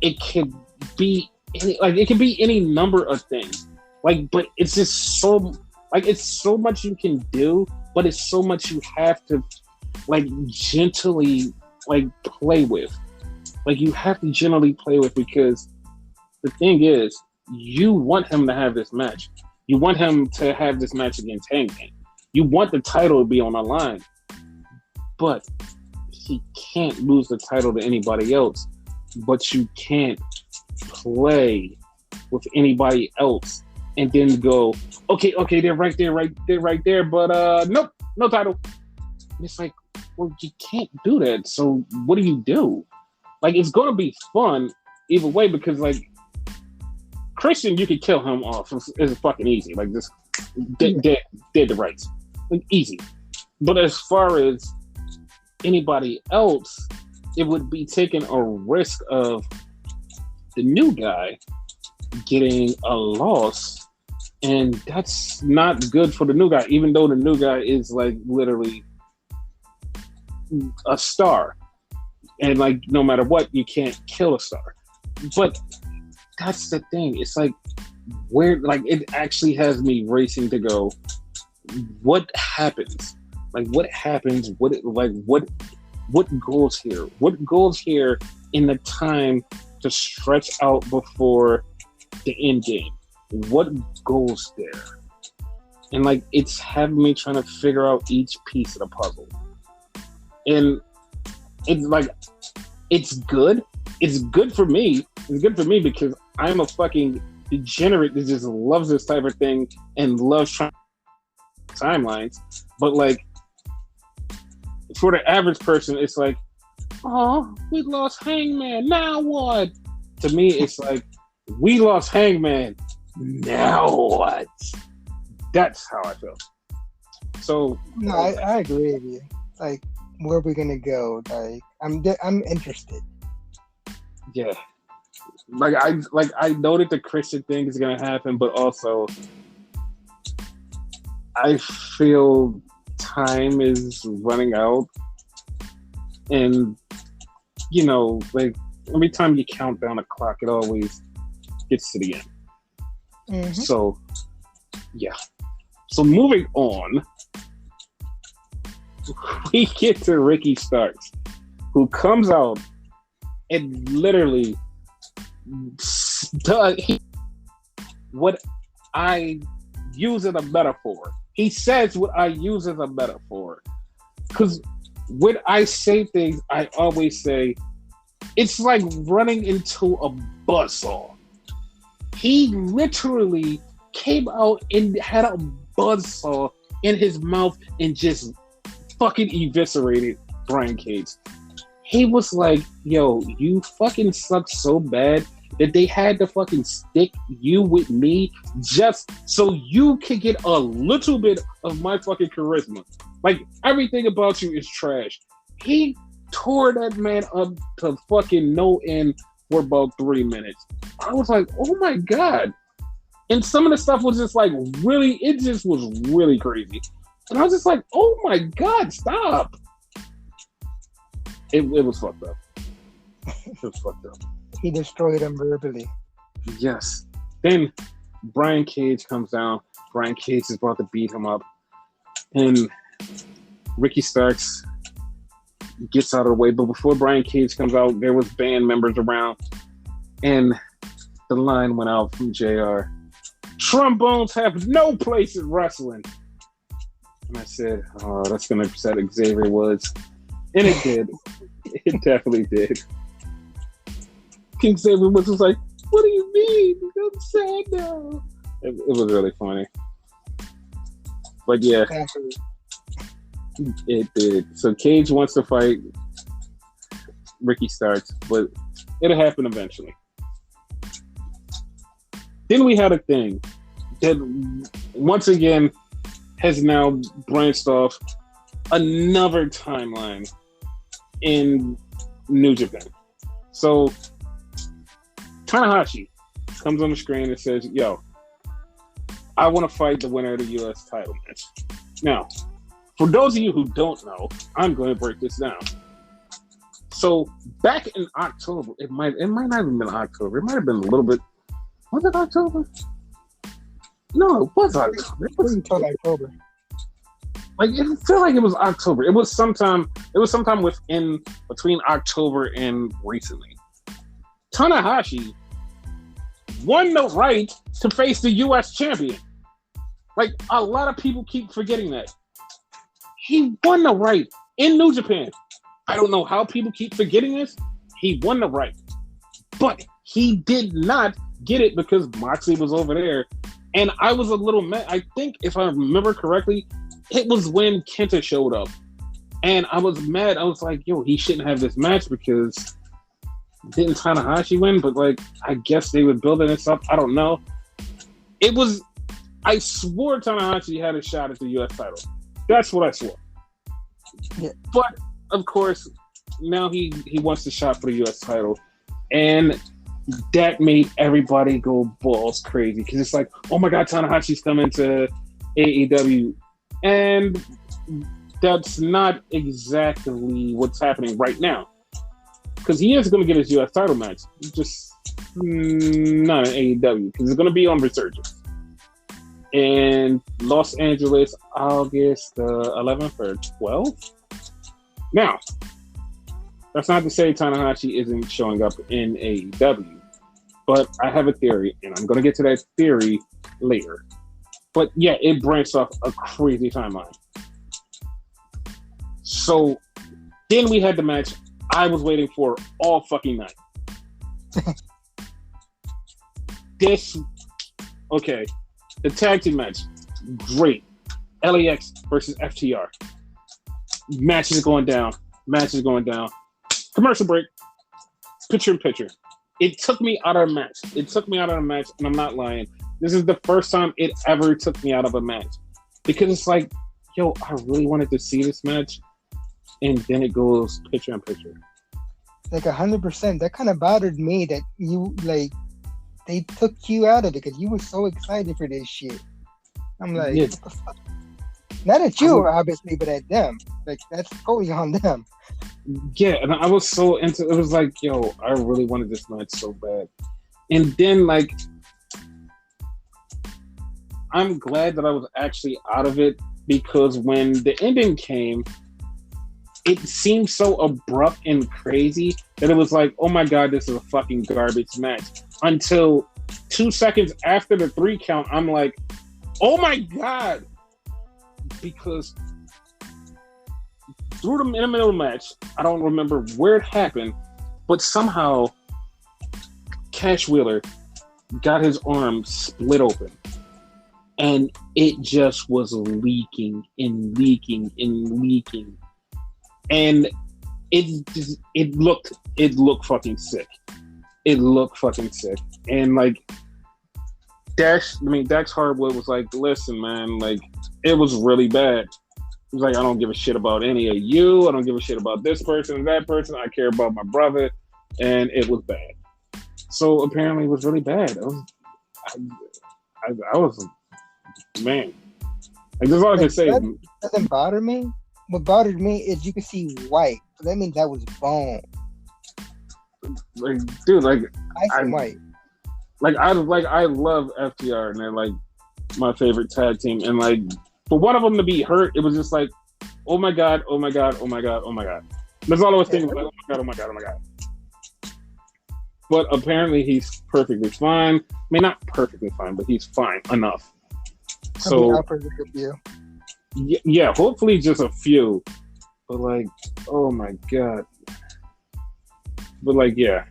It could be any number of things. Like, but it's just so, like, it's so much you can do, but it's so much you have to, like, gently, like, play with. Like, you have to gently play with, because the thing is, you want him to have this match. You want him to have this match against Hangman. You want the title to be on the line. but he can't lose the title to anybody else. But you can't play with anybody else and then go, okay, they're right there, but nope, no title. And it's like, well, you can't do that. So what do? Like, it's gonna be fun either way because like Christian, you could kill him off. It's fucking easy. Like just dead to rights, like easy. But as far as anybody else, it would be taking a risk of the new guy getting a loss, and that's not good for the new guy, even though the new guy is like literally a star. And like no matter what, you can't kill a star. But that's the thing. It's like where like it actually has me racing to go, what happens? Like what happens? What goes here? What goes here in the time to stretch out before the end game? What goes there? And like it's having me trying to figure out each piece of the puzzle. And it's like it's good. It's good for me. It's good for me because I'm a fucking degenerate that just loves this type of thing and loves trying timelines. But like for the average person, it's like, oh, we lost Hangman. Now what? To me, it's like, we lost Hangman. Now what? That's how I feel. So no, I agree with you. Like, where are we gonna go? Like, I'm interested. Yeah, like I know that the Christian thing is gonna happen, but also I feel time is running out, and you know, like every time you count down a clock, it always gets to the end. Mm-hmm. So, yeah. So moving on, we get to Ricky Starks, who comes out and literally does what I use as a metaphor. He says what I use as a metaphor. Because when I say things, I always say, it's like running into a buzzsaw. He literally came out and had a buzzsaw in his mouth and just fucking eviscerated Brian Cage. He was like, yo, you fucking suck so bad that they had to fucking stick you with me just so you can get a little bit of my fucking charisma. Like, everything about you is trash. He tore that man up to fucking no end for about 3 minutes. I was like, oh my God. And some of the stuff was just like really, it just was really crazy. And I was just like, oh my God, stop. It was fucked up. It was fucked up. He destroyed him verbally. Yes. Then Brian Cage comes down. Brian Cage is about to beat him up. And Ricky Starks gets out of the way. But before Brian Cage comes out, there was band members around. And the line went out from JR. Trombones have no place in wrestling. And I said, oh, that's going to upset Xavier Woods. And it did. It definitely did. King Xavier Woods was like, what do you mean? I'm sad now. It was really funny. But yeah, it did. So Cage wants to fight Ricky Starks, but it'll happen eventually. Then we had a thing that once again has now branched off another timeline in New Japan. So Tanahashi comes on the screen and says, yo, I want to fight the winner of the U.S. title match. Now, for those of you who don't know, I'm going to break this down. So back in October, it might not have been October. It might have been a little bit. Was it October? No, it was October. It was October. Like, it felt like it was October. It was sometime between October and recently. Tanahashi won the right to face the U.S. champion. Like, a lot of people keep forgetting that. He won the right in New Japan. I don't know how people keep forgetting this. He won the right, but he did not get it because Moxley was over there. And I was a little mad. I think if I remember correctly, it was when Kenta showed up. And I was mad. I was like, yo, he shouldn't have this match because didn't Tanahashi win? But like, I guess they were building this up. I don't know. I swore Tanahashi had a shot at the U.S. title. That's what I swore. Yeah. But, of course, now he wants the shot for the U.S. title. And that made everybody go balls crazy. Because it's like, oh my God, Tanahashi's coming to AEW. And that's not exactly what's happening right now. Because he is going to get his U.S. title match. Just not in AEW. Because it's going to be on Resurgence. In Los Angeles, August 11th or 12th. Now, that's not to say Tanahashi isn't showing up in AEW, but I have a theory, and I'm going to get to that theory later. But yeah, it branched off a crazy timeline. So then we had the match I was waiting for all fucking night. Okay. The tag team match, great. LAX versus FTR. Matches going down. Commercial break. Picture in picture. It took me out of a match. And I'm not lying. This is the first time it ever took me out of a match. Because it's like, yo, I really wanted to see this match. And then it goes picture in picture. Like 100%. That kind of bothered me that you, like, they took you out of it because you were so excited for this shit. I'm like, yeah. What the fuck? Not at you, obviously, but at them. Like, that's totally on them. Yeah, and I was so into it. Was like, yo, I really wanted this match so bad. And then, like, I'm glad that I was actually out of it because when the ending came, it seemed so abrupt and crazy that it was like, oh my God, this is a fucking garbage match. Until 2 seconds after the 3 count, I'm like, oh my God. Because in the middle of the match, I don't remember where it happened, but somehow Cash Wheeler got his arm split open. And it just was leaking. And it looked fucking sick. And like Dax Hardwood was like, listen, man, like it was really bad. He was like, I don't give a shit about any of you. I don't give a shit about this person, that person. I care about my brother. And it was bad. So apparently it was really bad. I was, man. Like, that's all I can say. That doesn't bother me. What bothered me is you can see white. So that means that was bone. Like, dude, like I'm white. Like I love FTR and they're like my favorite tag team. And like for one of them to be hurt, it was just like, oh my God. That's all I was thinking. Like, oh my God. But apparently he's perfectly fine. I mean, not perfectly fine, but he's fine enough. So yeah, hopefully just a few. But like, oh my God. But like, yeah.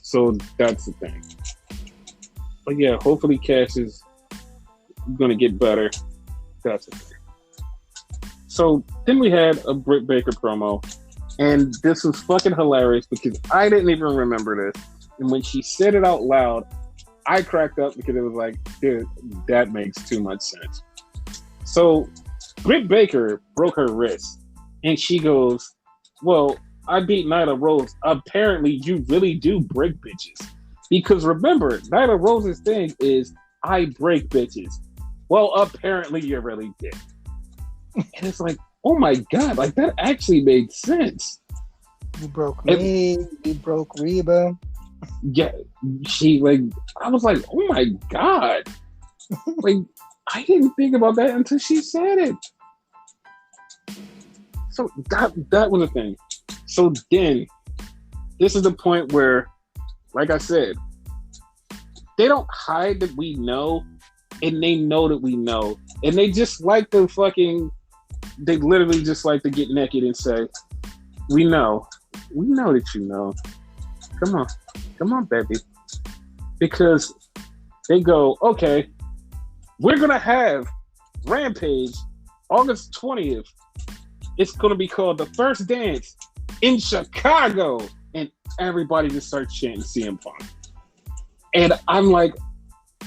So that's the thing. But yeah, hopefully Cash is gonna get better. That's the thing. So then we had a Britt Baker promo, and this was fucking hilarious because I didn't even remember this. And when she said it out loud, I cracked up because it was like, dude, that makes too much sense. So Britt Baker broke her wrist, and she goes, well, I beat Nyla Rose. Apparently, you really do break bitches. Because remember, Nyla Rose's thing is, I break bitches. Well, apparently you really did. And it's like, oh my God, like that actually made sense. You broke me, you broke Reba. Yeah, she like, I was like, oh my God. Like, I didn't think about that until she said it. So that was a thing. So then, this is the point where, like I said, they don't hide that we know, and they know that we know, and they just like to fucking they literally just like to get naked and say, we know that you know. Come on, baby. Because they go, okay, we're going to have Rampage August 20th. It's going to be called The First Dance in Chicago. And everybody just starts chanting CM Punk. And I'm like,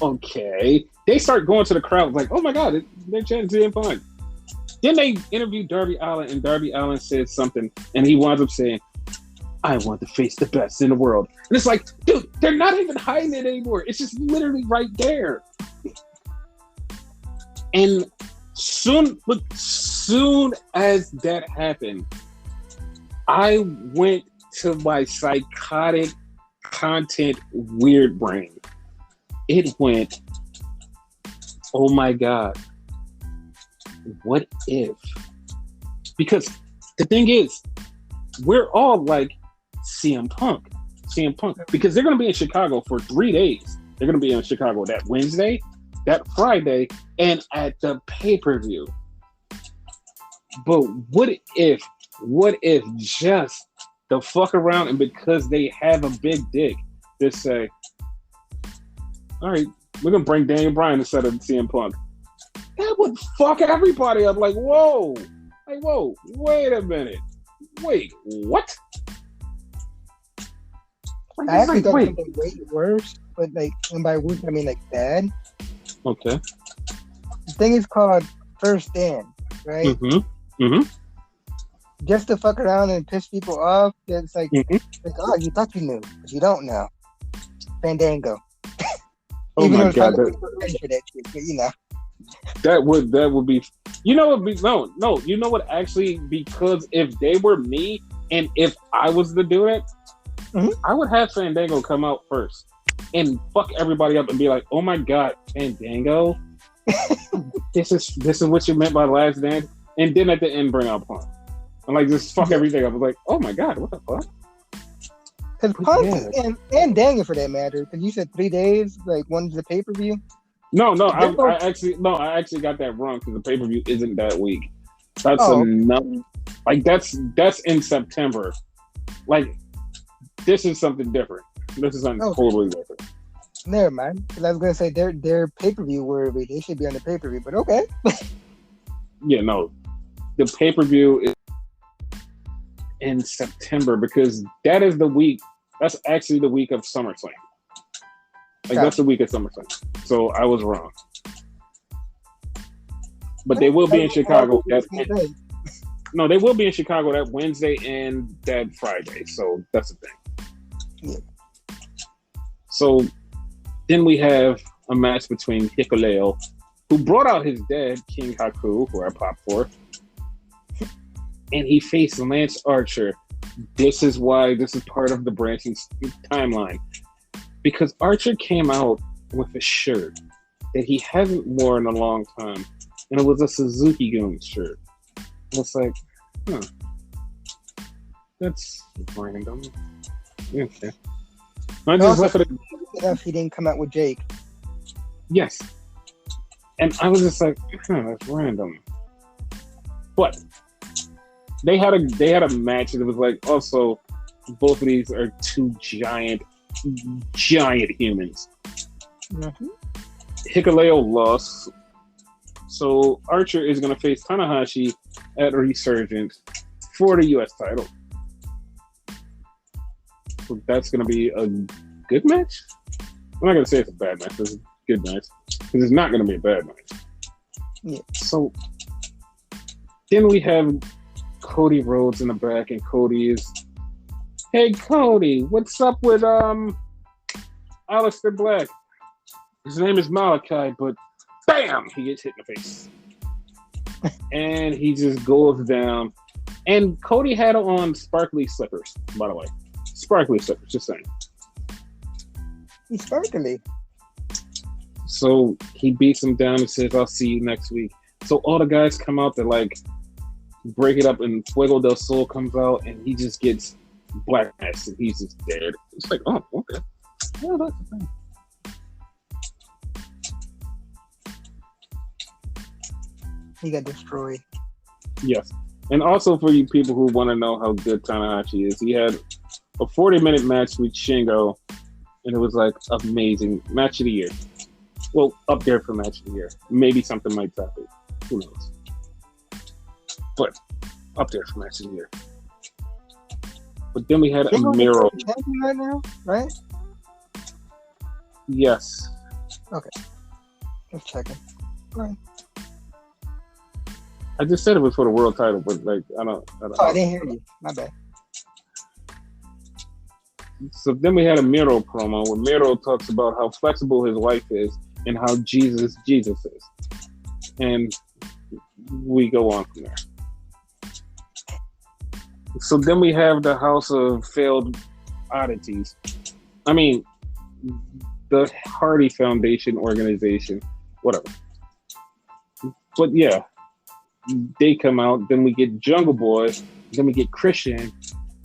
okay. They start going to the crowd like, oh my God, they're chanting CM Punk. Then they interviewed Darby Allin, and Darby Allin said something, and he winds up saying, I want to face the best in the world. And it's like, dude, they're not even hiding it anymore. It's just literally right there. And soon as that happened, I went to my psychotic content weird brain. It went, oh my God, what if? Because the thing is, we're all like CM Punk, because they're going to be in Chicago for 3 days. They're going to be in Chicago that Wednesday, that Friday, and at the pay-per-view. But what if just the fuck around, and because they have a big dick, just say, all right, we're going to bring Daniel Bryan instead of CM Punk. That would fuck everybody up. Like, whoa, wait a minute. Wait, what? I actually thought it was way worse, but like, and by worse I mean like bad. Okay. The thing is called First Dance, right? Mm-hmm. Just to fuck around and piss people off. It's like, oh, you thought you knew, but you don't know. Fandango. Oh my God! For that shit, but you know. That would be, you know what? No. You know what? Actually, because if they were me and if I was to do it, I would have Fandango come out first and fuck everybody up and be like, "Oh my God, Fandango, this is what you meant by Last Dance," and then at the end bring out Punk and like just fuck everything up. I was like, "Oh my God, what the fuck?" Because Punk and Daniel for that matter, because you said 3 days, like one's the pay-per-view. No, I actually got that wrong because the pay-per-view isn't that week. That's like that's in September. Like this is something different. This is something totally different. Never mind. Because I was gonna say their pay-per-view worthy. They should be on the pay-per-view, but okay. Yeah, no. The pay-per-view is in September because that is the week. That's actually the week of SummerSlam. Like that's the week of SummerSlam. So I was wrong. But they will be in Chicago. No, they will be in Chicago that Wednesday and that Friday. So that's the thing. Yeah. So then we have a match between Hikuleo, who brought out his dad, King Haku, who I popped for. And he faced Lance Archer. This is why this is part of the branching timeline. Because Archer came out with a shirt that he hasn't worn in a long time. And it was a Suzuki Gun shirt. And it's like, that's random. Okay. I just left it. He didn't come out with Jake. Yes. And I was just like, that's random. But they had a match that was like, also, both of these are two giant humans. Mm-hmm. Hikuleo lost. So Archer is going to face Tanahashi at Resurgence for the U.S. title. So that's going to be a good match? I'm not going to say it's a bad match. It's a good match. Because it's not going to be a bad match. Yeah. So then we have Cody Rhodes in the back, and Cody is, hey Cody, what's up with Aleister Black? His name is Malachi, but bam, he gets hit in the face. And he just goes down. And Cody had on sparkly slippers, by the way. Sparkly slippers, just saying. He's sparkly. So he beats him down and says, I'll see you next week. So all the guys come out to like break it up, and Fuego del Sol comes out and he just gets black ass and he's just dead. It's like, oh, okay. Yeah, that's the thing. He got destroyed. Yes. And also for you people who want to know how good Tanahashi is, he had a 40-minute match with Shingo, and it was like amazing. Match of the year. Well, up there for match of the year. Maybe something might top it. Who knows? But up there for match of the year. But then we had a Miro. Champion right now, right? Yes. Okay. Just checking. All right. I just said it was for the world title, but like I don't Oh, I didn't hear you. My bad. So then we had a Miro promo where Miro talks about how flexible his wife is and how Jesus is. And we go on from there. So then we have the House of Failed Oddities. I mean, the Hardy Foundation organization, whatever. But yeah, they come out. Then we get Jungle Boy. Then we get Christian,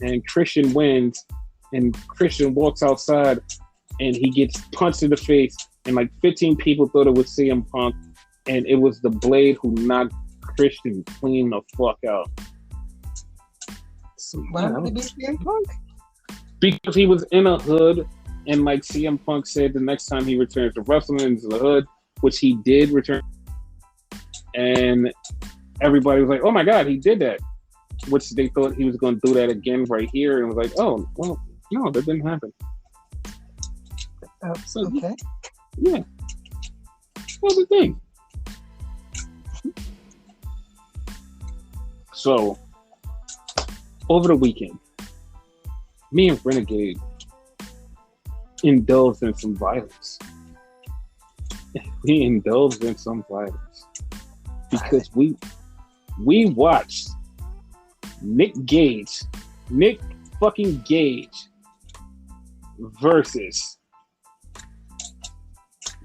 and Christian wins. And Christian walks outside, and he gets punched in the face. And like 15 people thought it was CM Punk, and it was the Blade who knocked Christian clean the fuck out. So, why would it be CM Punk? Because he was in a hood, and like CM Punk said, the next time he returns to wrestling into the hood, which he did return, and everybody was like, "Oh my god, he did that," which they thought he was going to do that again right here, and was like, "Oh, well, no, that didn't happen." So, okay. Yeah, what's the thing? So, over the weekend, me and Renegade indulged in some violence. We indulged in some violence because we watched Nick fucking Gage versus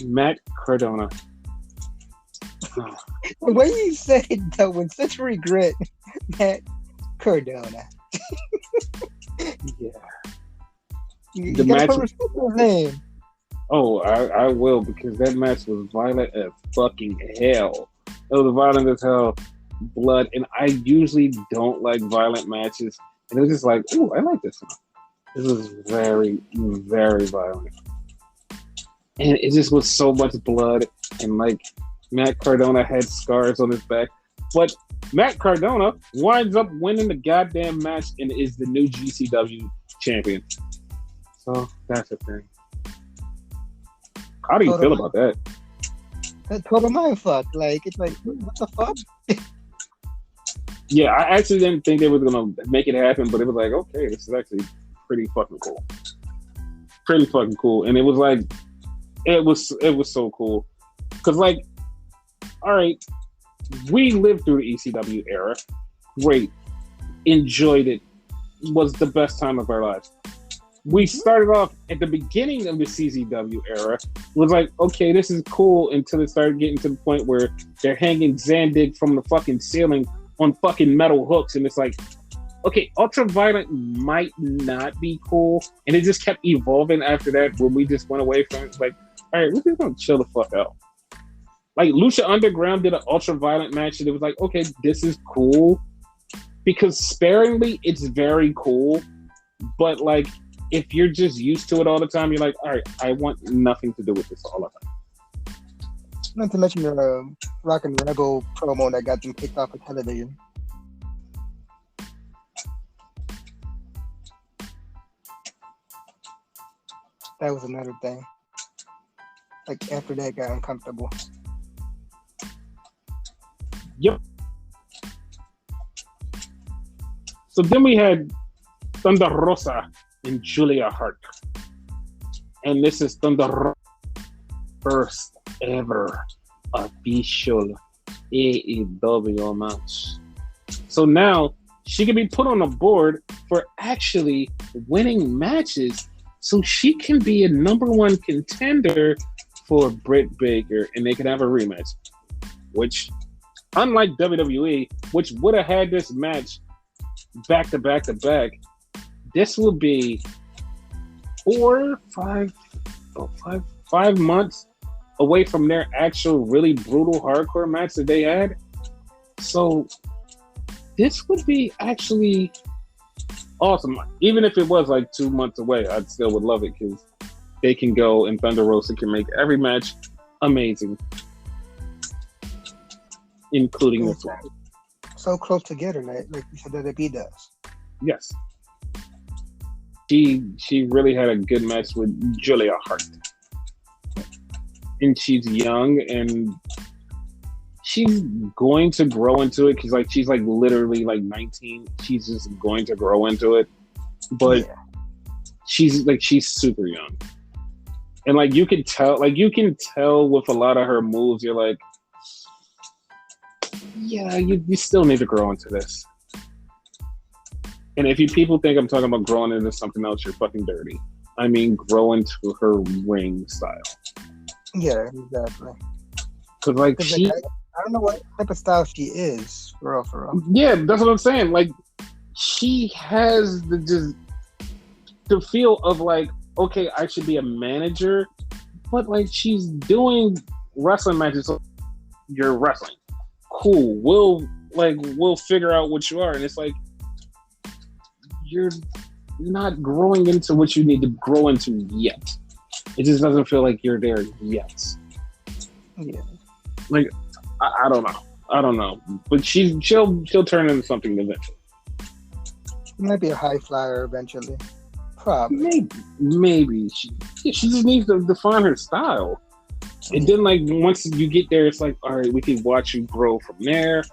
Matt Cardona. The way you said it though, with such regret, Matt Cardona. Yeah. You The gotta match. put respect on his name. Oh, I will, because that match was violent as fucking hell. It was violent as hell, blood, and I usually don't like violent matches. And it was just like, ooh, I like this one. This was very, very violent. And it just was so much blood, and like Matt Cardona had scars on his back. But Matt Cardona winds up winning the goddamn match and is the new GCW champion. So that's a thing. How do you feel about that? That's total mindfuck. Like, it's like, what the fuck? Yeah, I actually didn't think they were gonna make it happen, but it was like, okay, this is actually pretty fucking cool. Pretty fucking cool. And it was like, it was so cool. Cause like, all right, we lived through the ECW era. Great. Enjoyed it. Was the best time of our lives. We started off at the beginning of the CZW era. Was like, okay, this is cool, until it started getting to the point where they're hanging Zandig from the fucking ceiling on fucking metal hooks, and it's like, okay, Ultraviolet might not be cool, and it just kept evolving after that, when we just went away from it. It's like, all right, we're just gonna chill the fuck out. Like Lucha Underground did an Ultraviolet match, and it was like, okay, this is cool, because sparingly, it's very cool, but like, if you're just used to it all the time, you're like, all right, I want nothing to do with this all the time. Not to mention the Rock and Rebel promo that got them kicked off of television. That was another thing. Like, after that got uncomfortable. Yep. So then we had Thunder Rosa and Julia Hart. And this is Thunder Rosa's first ever official AEW match. So now she can be put on a board for actually winning matches, so she can be a number one contender for Britt Baker, and they can have a rematch. Which, unlike WWE, which would have had this match back to back to back, this will be 5 months away from their actual really brutal hardcore match that they had. So this would be actually awesome. Even if it was like 2 months away, I still would love it because they can go and Thunder Rosa can make every match amazing, including this one. So close together, like you said that it does. Yes. She really had a good match with Julia Hart. And she's young and she's going to grow into it because she's literally 19. She's just going to grow into it. But she's super young. And you can tell with a lot of her moves, you're like, yeah, you still need to grow into this. And if people think I'm talking about growing into something else, you're fucking dirty. I mean, grow into her ring style. Yeah, exactly. Because I don't know what type of style she is, for real. Yeah, that's what I'm saying. She has the feel of okay, I should be a manager, but she's doing wrestling matches. So you're wrestling, cool. We'll figure out what you are, and it's you're not growing into what you need to grow into yet. It just doesn't feel like you're there yet. Yeah. I don't know. But she'll turn into something eventually. She might be a high flyer eventually. Probably. Maybe. She just needs to define her style. And then once you get there, it's all right, we can watch you grow from there.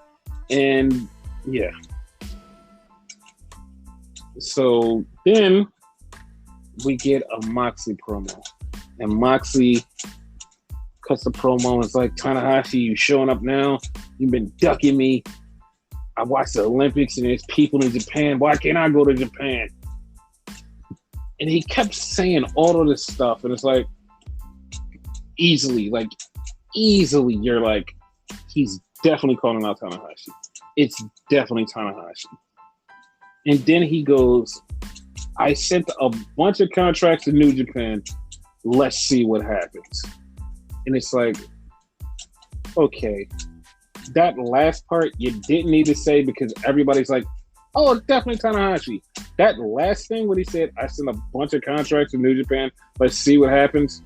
And yeah. So then we get a Moxley promo. And Moxley cuts the promo. It's Tanahashi, you showing up now? You've been ducking me. I watched the Olympics and there's people in Japan. Why can't I go to Japan? And he kept saying all of this stuff. And it's easily, you're he's definitely calling out Tanahashi. It's definitely Tanahashi. And then he goes, I sent a bunch of contracts to New Japan. Let's see what happens. And it's okay, that last part you didn't need to say because everybody's oh, it's definitely Tanahashi. That last thing when he said, I sent a bunch of contracts to New Japan, let's see what happens.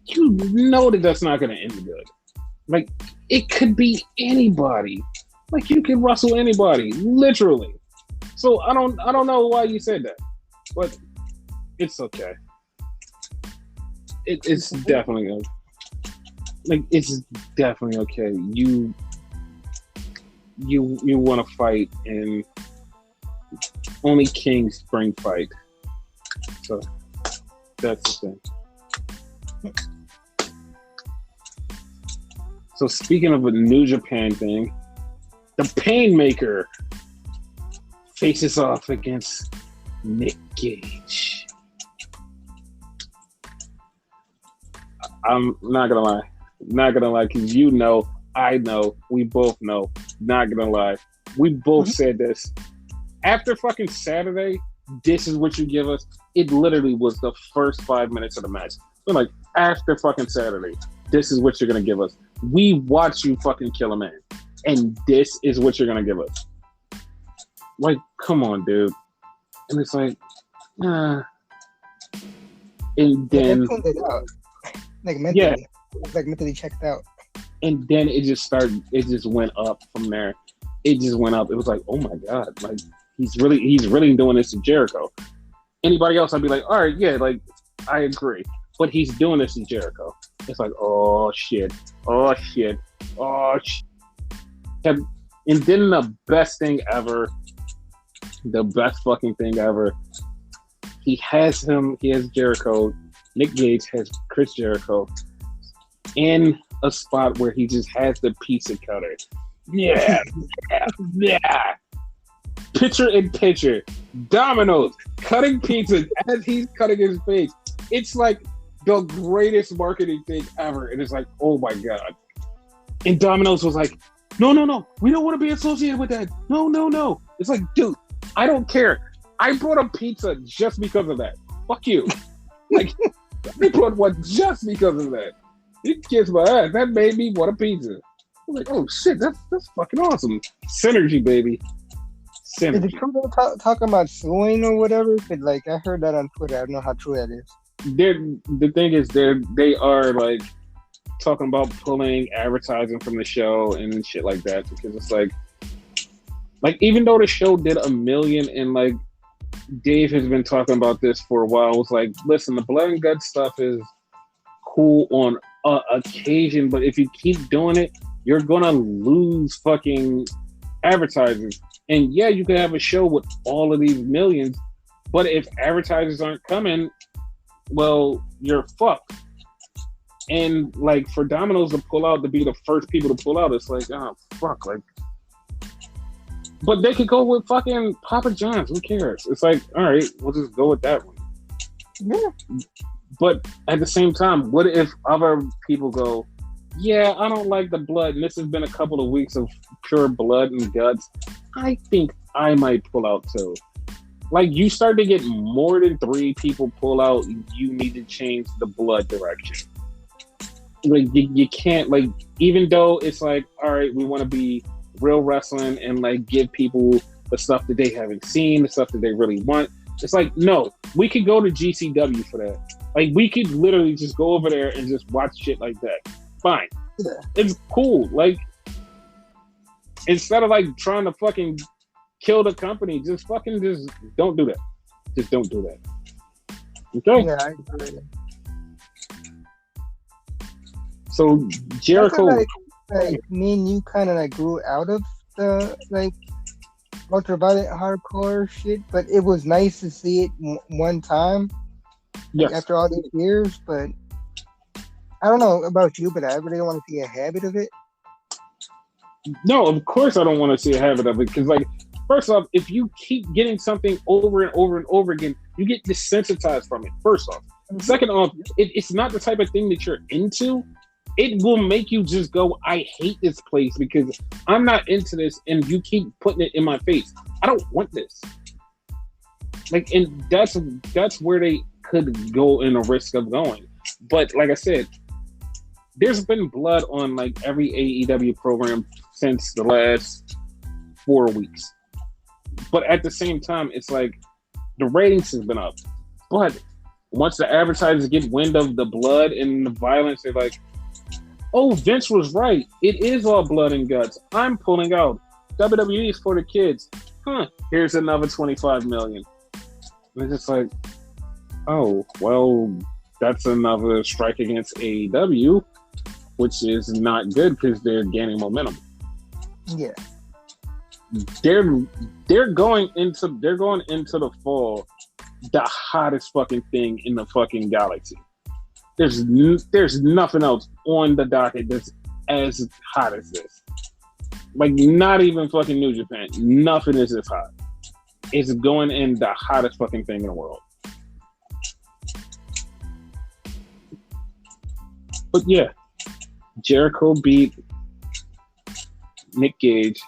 You know that's not going to end good. It could be anybody. You can wrestle anybody, literally. So I don't know why you said that, but it's okay. It's definitely okay. It's definitely okay. You want to fight, and only kings bring fight. So that's the thing. So speaking of a New Japan thing, the Painmaker faces off against Nick Gage. I'm not gonna lie, because I know, we both know, not gonna lie. We both said this. After fucking Saturday, this is what you give us. It literally was the first 5 minutes of the match. We're after fucking Saturday, this is what you're gonna give us. We watch you fucking kill a man, and this is what you're gonna give us. Come on, dude. And it's nah. And then mentally. Yeah. Mentally checked out. And then it just went up from there. It just went up. It was oh my God. He's really doing this to Jericho. Anybody else, I'd be all right, yeah, I agree. But he's doing this to Jericho. It's oh shit. Oh shit. Oh shit. And then the best thing ever, the best fucking thing ever, he has Jericho, Nick Gage has Chris Jericho in a spot where he just has the pizza cutter. Yeah. Picture in picture. Domino's cutting pizza as he's cutting his face. It's the greatest marketing thing ever. And it's oh my God. And Domino's was no, we don't want to be associated with that. No. It's dude, I don't care. I brought a pizza just because of that. Fuck you. I brought one just because of that. You kiss my ass. That made me want a pizza. I'm like, oh shit, that's fucking awesome. Synergy, baby. Did the Synergy. company talking about suing or whatever? But like, I heard that on Twitter. I don't know how true that is. The thing is, they are like talking about pulling advertising from the show and shit like that, because it's like even though the show did 1 million, and like Dave has been talking about this for a while, it's like, listen, the blood and guts stuff is cool on occasion, but if you keep doing it, you're gonna lose fucking advertisers. And yeah, you can have a show with all of these millions, but if advertisers aren't coming, well, you're fucked. And like for Domino's to pull out, to be the first people to pull out, it's like, oh fuck, like. But they could go with fucking Papa John's. Who cares? It's like, all right, we'll just go with that one. Yeah. But at the same time, what if other people go, yeah, I don't like the blood, and this has been a couple of weeks of pure blood and guts. I think I might pull out too. Like, you start to get more than 3 people pull out, you need to change the blood direction. Like, you can't, like, even though it's like, all right, we want to be real wrestling and like give people the stuff that they haven't seen, the stuff that they really want. It's like, no, we could go to GCW for that. Like, we could literally just go over there and just watch shit like that. Fine. Yeah. It's cool. Like, instead of like trying to fucking kill the company, just fucking just don't do that. Just don't do that. Okay? Yeah, I agree. So Jericho, like me and you kind of like grew out of the like ultraviolet hardcore shit, but it was nice to see it one time, yes, after all these years. But I don't know about you, but I really don't want to see a habit of it. no, of course I don't want to see a habit of it, because like, first off, if you keep getting something over and over and over again, you get desensitized from it. First off, second off, it's not the type of thing that you're into. It will make you just go, I hate this place because I'm not into this, and you keep putting it in my face. I don't want this. Like, and that's where they could go in a risk of going. But like I said, there's been blood on like every AEW program since the last 4 weeks. But at the same time, it's like the ratings has been up. But once the advertisers get wind of the blood and the violence, they're like, oh, Vince was right. It is all blood and guts. I'm pulling out. WWE is for the kids. Here's another 25 million. And it's just like, oh, well, that's another strike against AEW, which is not good because they're gaining momentum. Yeah. They're going into the fall the hottest fucking thing in the fucking galaxy. There's nothing else on the docket that's as hot as this. Like, not even fucking New Japan. Nothing is as hot. It's going in the hottest fucking thing in the world. But yeah, Jericho beat Nick Gage.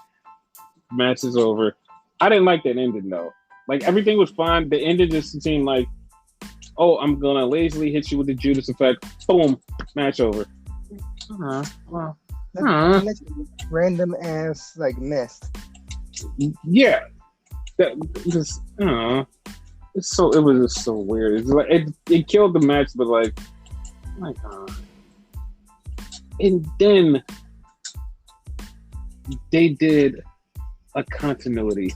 Match is over. I didn't like that ending though. Like, everything was fine. The ending just seemed like, oh, I'm gonna lazily hit you with the Judas effect. Boom, match over. Well, that's random ass like mess. Yeah, that just it was just so weird. It's like it killed the match, but like, and then they did a continuity.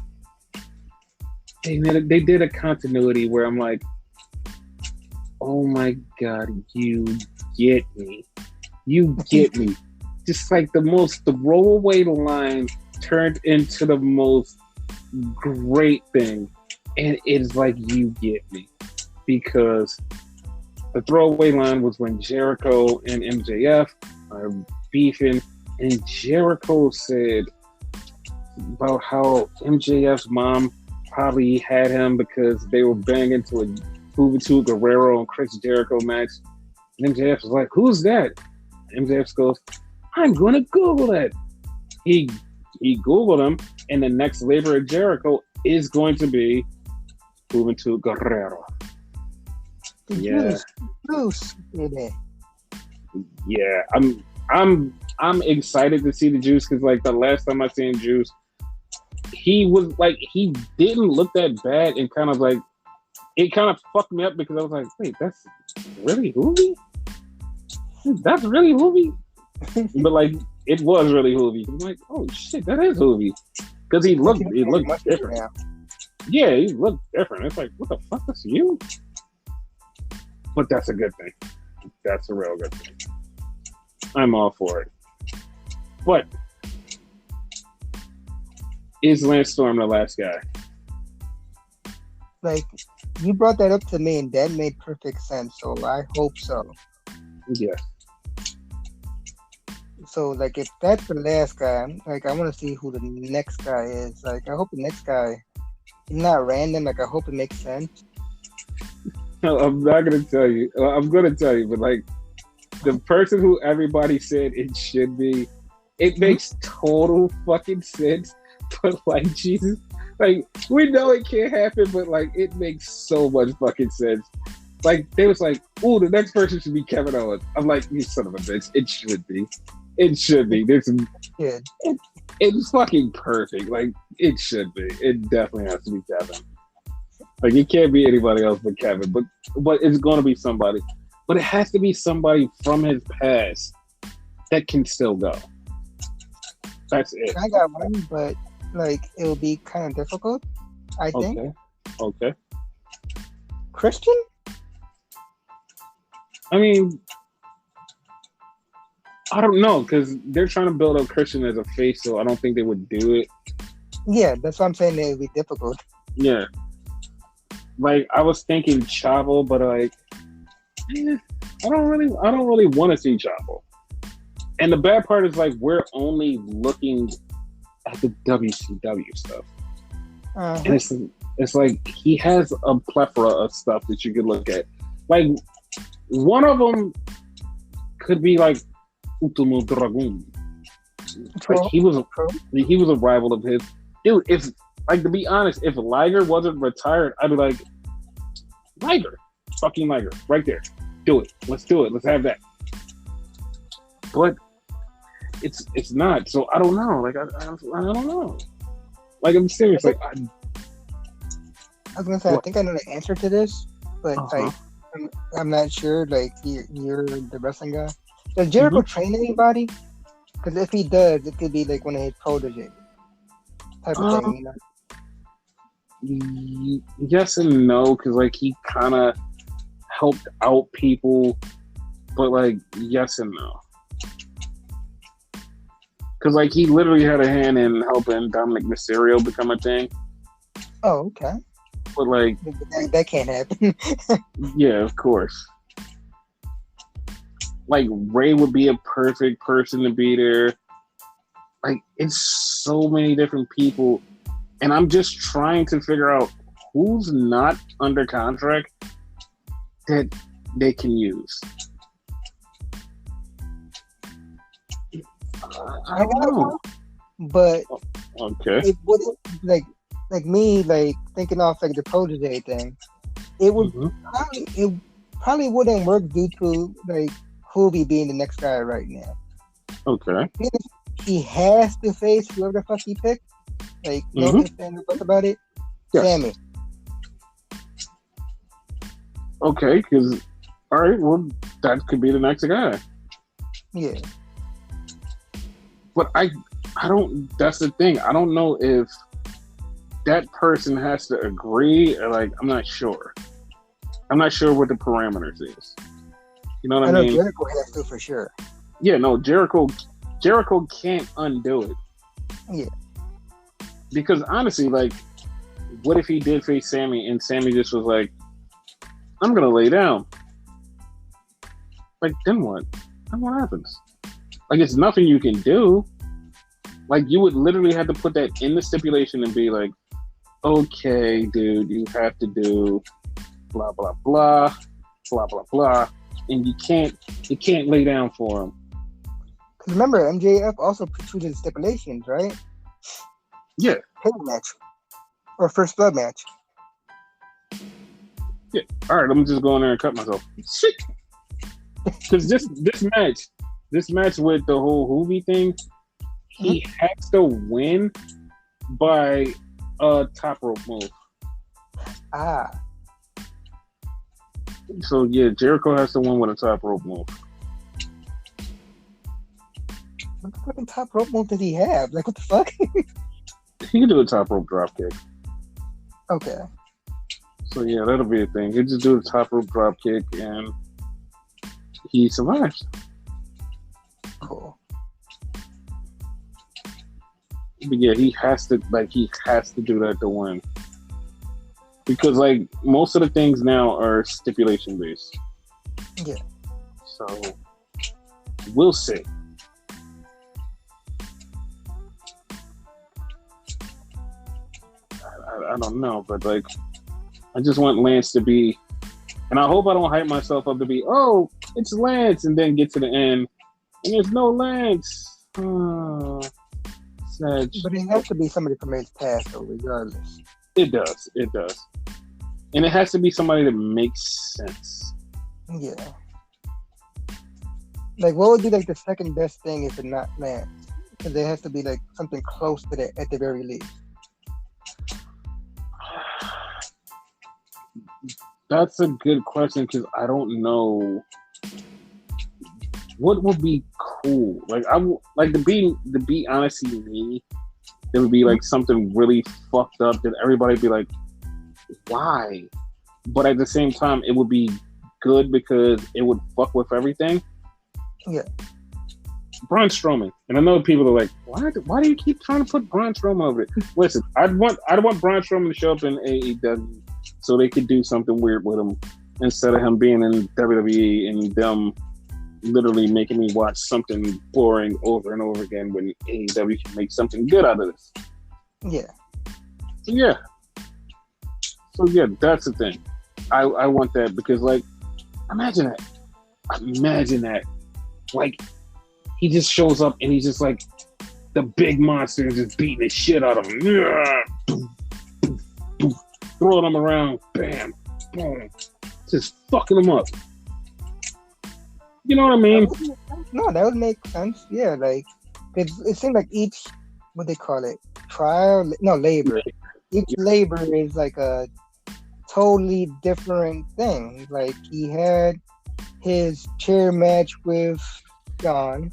They did a continuity where I'm like, oh my God, you get me. You get me. Just like the throwaway line turned into the most great thing. And it's like, you get me. Because the throwaway line was when Jericho and MJF are beefing, and Jericho said about how MJF's mom probably had him because they were banging to a Juventud Guerrero and Chris Jericho match. And MJF was like, who's that? MJF goes, I'm going to Google that. He Googled him, and the next labor of Jericho is going to be Juventud Guerrero. Yeah. Bruce did it. Yeah, I'm I'm excited to see the Juice because like the last time I seen Juice, he was like he didn't look that bad and kind of like it kind of fucked me up because I was like, wait, that's really Hoovy? That's really Hoovy? But like it was really Hoovy. I'm like, oh shit, that is Hoovy. Because he looked different. Now. Yeah, he looked different. It's like, what the fuck is you? But that's a good thing. That's a real good thing. I'm all for it. But is Lance Storm the last guy? Like, you brought that up to me, and that made perfect sense. So I hope so. Yeah. So, like, if that's the last guy, like, I want to see who the next guy is. Like, I hope the next guy is not random. Like, I hope it makes sense. No, I'm not gonna tell you. I'm gonna tell you, but like, the person who everybody said it should be, it makes total fucking sense. But like, Jesus, like we know it can't happen, but like it makes so much fucking sense. Like they was like, "Ooh, the next person should be Kevin Owens." I'm like, "You son of a bitch!" It should be. It should be. It's fucking perfect. Like it should be. It definitely has to be Kevin. Like it can't be anybody else but Kevin. But it's going to be somebody. But it has to be somebody from his past that can still go. That's it. I got one, but like it'll be kind of difficult. I think. Okay. Christian? I mean, I don't know because they're trying to build up Christian as a face, so I don't think they would do it. Yeah, that's what I'm saying. It would be difficult. Yeah. Like I was thinking Chavo, but like, I don't really want to see Chavo. And the bad part is like we're only looking at the WCW stuff, and it's like he has a plethora of stuff that you could look at. Like one of them could be like Ultimo Dragon. Like he was a rival of his. Dude, if like to be honest, if Liger wasn't retired, I'd be like, Liger, fucking Liger, right there. Do it. Let's do it. Let's have that. But it's not. So I don't know. Like I don't know. Like I'm serious. Like I was gonna say, I think I know the answer to this, but like I'm not sure. Like you're the wrestling guy. Does Jericho train anybody? Because if he does, it could be like one of his proteges type of thing, you know. Yes and no, because like he kind of helped out people, but like yes and no. Because like he literally had a hand in helping Dominic Mysterio become a thing. Oh, okay. But like that can't happen. Yeah, of course. Like Ray would be a perfect person to be there. Like it's so many different people. And I'm just trying to figure out who's not under contract that they can use. I don't know. But okay. It wouldn't like me like thinking off like the protege thing. It would probably wouldn't work due to like Kobe being the next guy right now. Okay. He has to face whoever the fuck he picked. Like, no ifs, ands, or buts about it. Yes. Sammy. Okay, because all right, well, that could be the next guy. Yeah. But I don't. That's the thing. I don't know if that person has to agree or like. I'm not sure. I'm not sure what the parameters is. You know what I mean? I know Jericho has to for sure. Yeah, no, Jericho can't undo it. Yeah. Because honestly, like, what if he did face Sammy and Sammy just was like, I'm going to lay down? Like, then what? Then what happens? Like, it's nothing you can do. Like, you would literally have to put that in the stipulation and be like, okay, dude, you have to do blah, blah, blah, blah, blah, blah. And you can't lay down for him. Because remember, MJF also precluded stipulations, right? Yeah. Pin match. Or first blood match. Yeah. All right, I'm just going there and cut myself. Shit. Because this match this match with the whole Hoovy thing, he has to win by a top rope move. Ah. So yeah, Jericho has to win with a top rope move. What the fucking top rope move did he have? Like, what the fuck? He can do a top rope drop kick. Okay. So yeah, that'll be a thing. He just do the top rope drop kick and he survives. Cool. But yeah, he has to do that to win. Because like most of the things now are stipulation based. Yeah. So we'll see. I don't know, but like I just want Lance to be, and I hope I don't hype myself up to be, oh, it's Lance, and then get to the end and there's no Lance. Oh, sad. But it has to be somebody from his past, though, regardless. It does. And it has to be somebody that makes sense. Yeah. Like, what would be like the second best thing if it's not Lance? Because there has to be like something close to that at the very least. That's a good question because I don't know what would be cool. Like to be honestly me, it would be like something really fucked up that everybody would be like, why? But at the same time, it would be good because it would fuck with everything. Yeah. Braun Strowman, and I know people are like, why do you keep trying to put Braun Strowman over it? Listen, I'd want Braun Strowman to show up in AEW so they could do something weird with him instead of him being in WWE and them literally making me watch something boring over and over again when AEW can make something good out of this. Yeah. So yeah, that's the thing. I want that because like, imagine that. Like, he just shows up and he's just like the big monster and just beating the shit out of him. Throwing him around, bam, boom, just fucking him up. You know what I mean? No, that would make sense. Yeah, like it seems like each, what they call it, labor. Each labor is like a totally different thing. Like he had his chair match with John.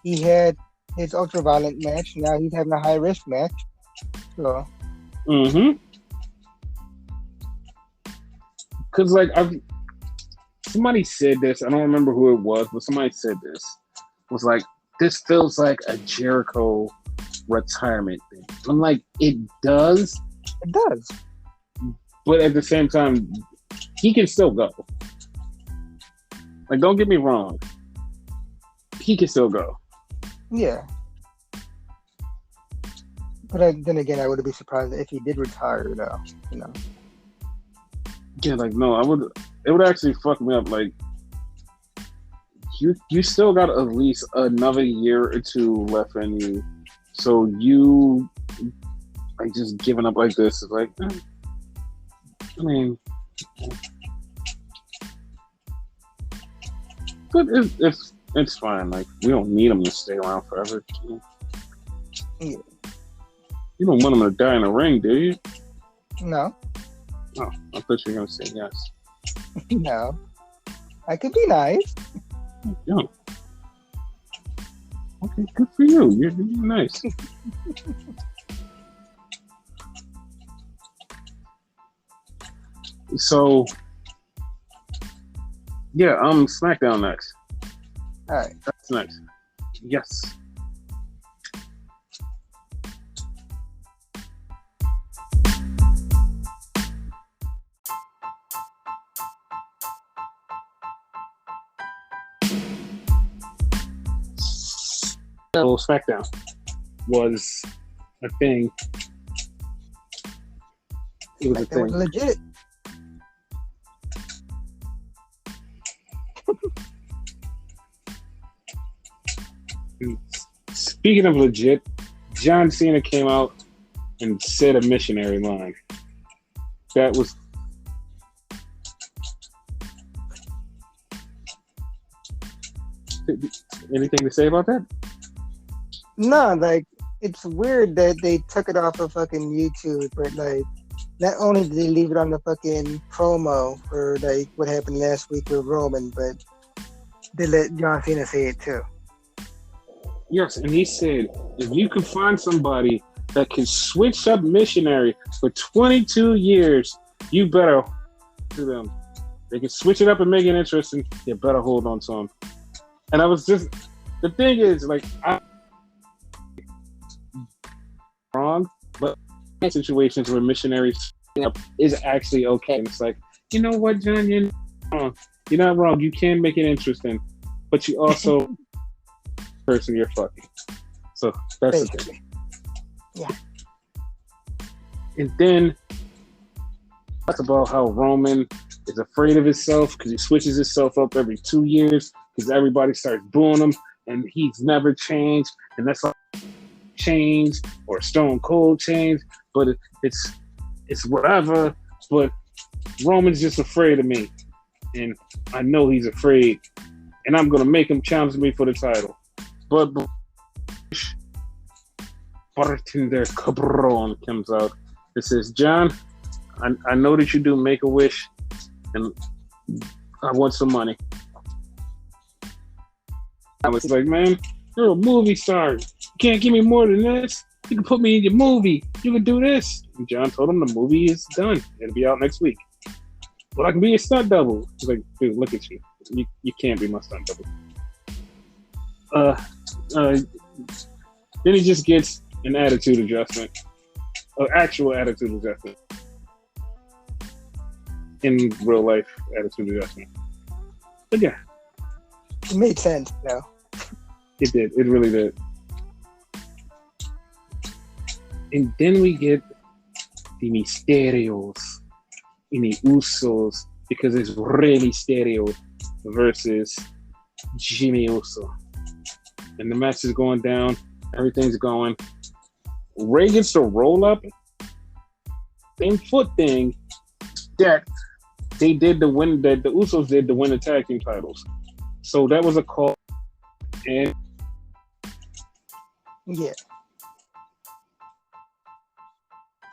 He had his ultraviolet match. Now he's having a high risk match. So. Because like somebody said this. I don't remember who it was, but somebody said this. Was like, this feels like a Jericho retirement thing. I'm like, it does. It does. But at the same time, he can still go. Like, don't get me wrong. He can still go. Yeah. But then again, I wouldn't be surprised if he did retire, though. You know. Yeah, like no, it would actually fuck me up. Like, you still got at least another year or two left in you. So you like just giving up like this is like, I mean, but it's fine. Like, we don't need him to stay around forever. Yeah. You don't want him to die in a ring, do you? No. Oh, I thought you were gonna say yes. No. I could be nice. Yeah. Okay, good for you. You're nice. So, yeah, SmackDown next. All right. That's next. Yes. So SmackDown was a thing. It was a thing. It was legit. Speaking of legit, John Cena came out and said a missionary line. That was Anything to say about that? No, like it's weird that they took it off of fucking YouTube, but like not only did they leave it on the fucking promo for like what happened last week with Roman, but they let John Cena say it too. Yes, and he said, if you can find somebody that can switch up missionary for 22 years, you better to them. They can switch it up and make it interesting. You better hold on to them. And I was just, the thing is, like, I'm wrong, but in situations where missionaries is actually okay. And it's like, you know what, John, you're not wrong. You're not wrong. You can make it interesting, but you also person you're fucking. So that's the thing. Yeah. And then that's about how Roman is afraid of himself because he switches himself up every 2 years because everybody starts booing him and he's never changed. And that's like changed or Stone Cold changed, but it's whatever. But Roman's just afraid of me. And I know he's afraid. And I'm going to make him challenge me for the title. But bartender cabron comes out. It says, John, I know that you do Make-A-Wish, and I want some money. I was like, man, you're a movie star. You can't give me more than this. You can put me in your movie. You can do this. And John told him the movie is done. It'll be out next week. But I can be a stunt double. He's like, dude, look at you. You can't be my stunt double. Then he just gets an attitude adjustment. An actual attitude adjustment. In real life attitude adjustment. But yeah. It made sense, though. It did. It really did. And then we get the Mysterios and the Usos because it's Rey Mysterio versus Jimmy Uso. And the match is going down. Everything's going. Rey gets the roll up. Same foot thing that they did to win, that the Usos did to win the tag team titles. So that was a call. And yeah.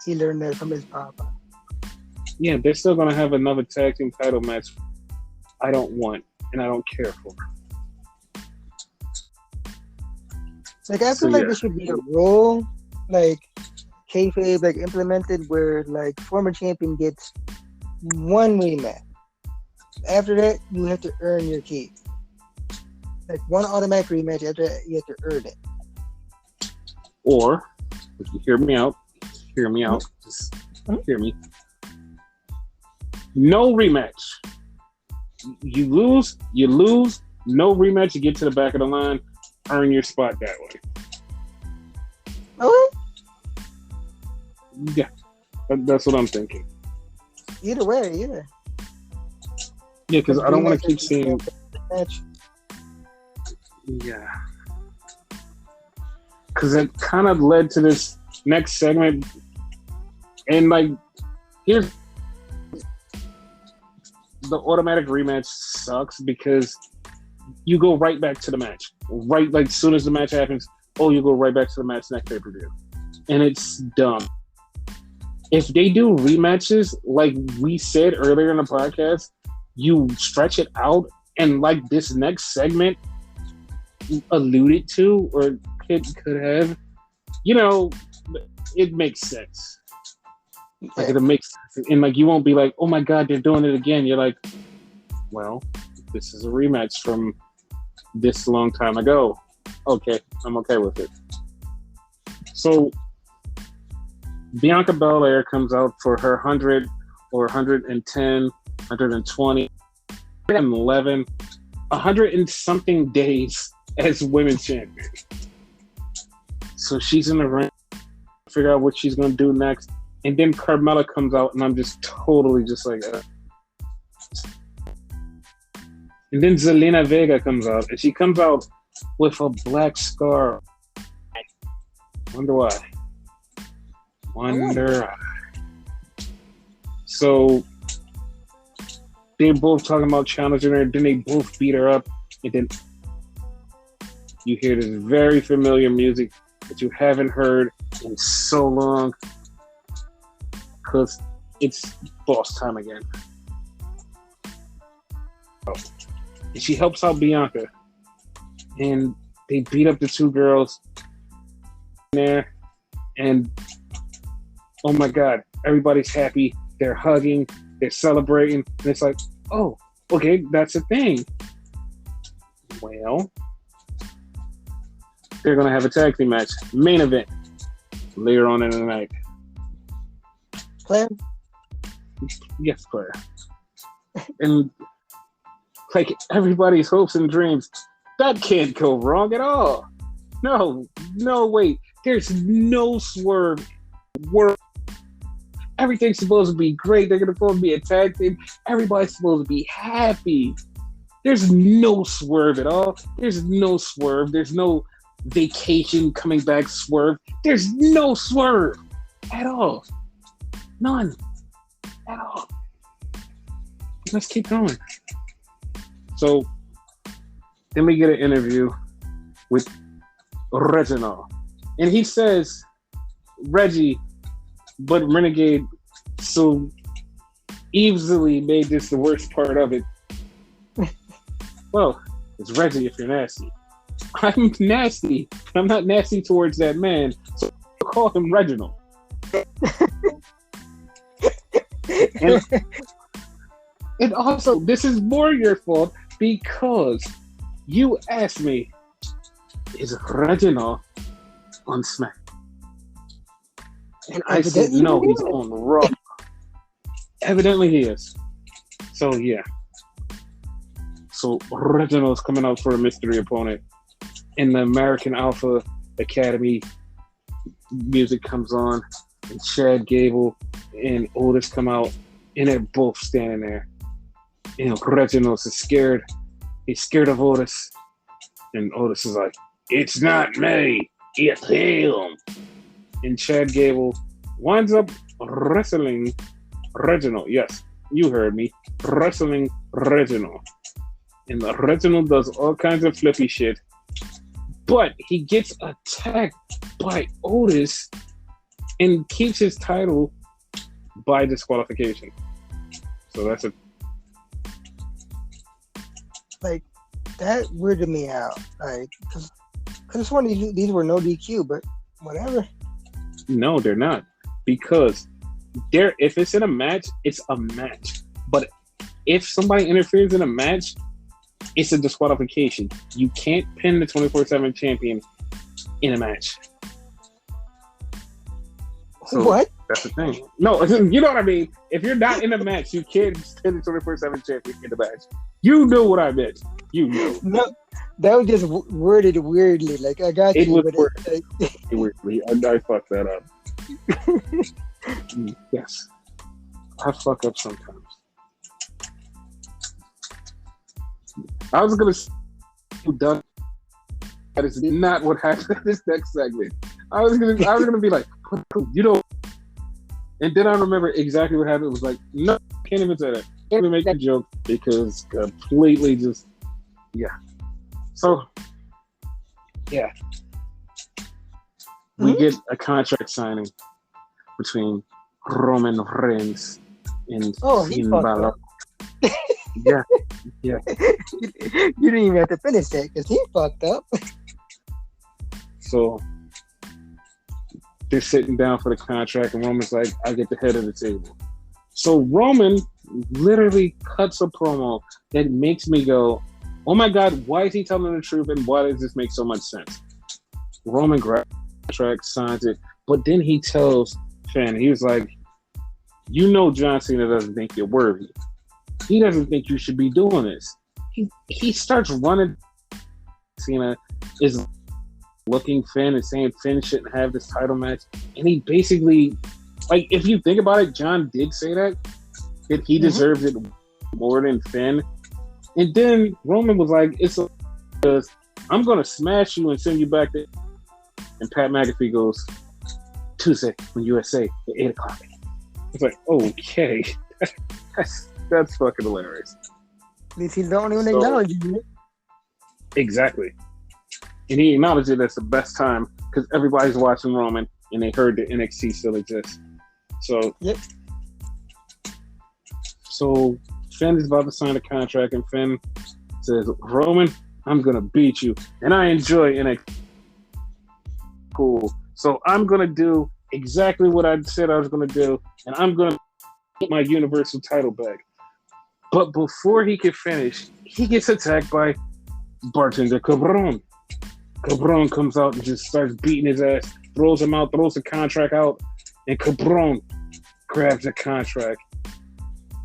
He learned that from his papa. Yeah, they're still going to have another tag team title match I don't want and I don't care for. Like, I feel like there should be a rule, like, kayfabe, like, implemented where, like, former champion gets one rematch. After that, you have to earn your keep. Like, one automatic rematch, after that, you have to earn it. Or, if you hear me out, just hear me. No rematch. You lose, no rematch, you get to the back of the line, earn your spot that way. Okay. Yeah, that's what I'm thinking. Either way, either. Yeah, because I don't want to keep seeing. Match. Yeah. Because it kind of led to this next segment. And, like, here's the automatic rematch sucks because you go right back to the match. Right, like, as soon as the match happens, you go right back to the match next pay-per-view. And it's dumb. If they do rematches, like we said earlier in the podcast, you stretch it out, and like this next segment alluded to, or could have, it makes sense. Like, it makes sense. And like, you won't be like, oh my God, they're doing it again. You're like, well, this is a rematch from this long time ago. Okay, I'm okay with it. So Bianca Belair comes out for her 100 or 110, 120, 111, 100 and something days as women's champion. So she's in the ring, figure out what she's going to do next. And then Carmella comes out, and I'm just totally just like... And then Zelina Vega comes out, and she comes out with a black scar. Wonder why. So they're both talking about challenging her, then they both beat her up, and then you hear this very familiar music that you haven't heard in so long, because it's boss time again. And she helps out Bianca, and they beat up the two girls there, and oh my god, everybody's happy. They're hugging, they're celebrating, and it's like, oh, okay, that's a thing. Well, they're gonna have a tag team match, main event, later on in the night. Claire? Yes, Claire. And like everybody's hopes and dreams, that can't go wrong at all. No, wait. There's no swerve. Everything's supposed to be great. They're supposed to be a tag team. Everybody's supposed to be happy. There's no swerve at all. There's no swerve. There's no vacation coming back swerve. There's no swerve at all. None at all. Let's keep going. So then we get an interview with Reginald. And he says, Reggie, but Renegade so easily made this the worst part of it. Well, it's Reggie if you're nasty. I'm nasty. I'm not nasty towards that man. So I'll call him Reginald. And also, this is more your fault because you asked me, is Reginald on Smack? And I said, no, he's on Raw. Evidently he is. So, yeah. So, Reginald's coming out for a mystery opponent. And the American Alpha Academy music comes on. And Chad Gable and Otis come out. And they're both standing there. And Reginald's is scared. He's scared of Otis. And Otis is like, it's not me, it's him. And Chad Gable winds up wrestling Reginald. Yes, you heard me. Wrestling Reginald. And Reginald does all kinds of flippy shit. But he gets attacked by Otis and keeps his title by disqualification. So that's it. Like, that weirded me out. Like, because this one, these were no DQ, but whatever. No, they're not. Because if it's in a match, it's a match. But if somebody interferes in a match, it's a disqualification. You can't pin the 24/7 champion in a match. So what? That's the thing. No, you know what I mean? If you're not in a match, you can't pin the 24/7 champion in the match. You know what I meant. You know. No, that was just worded weirdly. Like, I got it you. Was worded weirdly. I fucked that up. Yes. I fuck up sometimes. I was going to say, done. That is not what happened in this next segment. I was gonna be like, you know, and then I remember exactly what happened. It was like, no, I can't even say that. Can't even make a joke because completely just, yeah. So, yeah, we get a contract signing between Roman Reigns and Finn Balor. Yeah. You didn't even have to finish that because he fucked up. So they're sitting down for the contract, and Roman's like, I get the head of the table. So Roman literally cuts a promo that makes me go, oh my God, why is he telling the truth, and why does this make so much sense? Roman grabs the contract, signs it, but then he tells Finn, he was like, you know John Cena doesn't think you're worthy. He doesn't think you should be doing this. He starts running. Cena is looking Finn and saying Finn shouldn't have this title match. And he basically, like, if you think about it, John did say that he deserves it more than Finn. And then Roman was like, it's because I'm going to smash you and send you back there. And Pat McAfee goes, Tuesday on USA at 8 o'clock. It's like, okay. That's fucking hilarious. At least he's the only one acknowledging it. Exactly. And he acknowledged it as the best time because everybody's watching Roman and they heard that NXT still exists. So, yep. So Finn is about to sign a contract, and Finn says, Roman, I'm going to beat you. And I enjoy NXT. Cool. So I'm going to do exactly what I said I was going to do, and I'm going to get my Universal title back. But before he can finish, he gets attacked by Bartender Cabron. Cabron comes out and just starts beating his ass, throws him out, throws the contract out, and Cabron grabs the contract.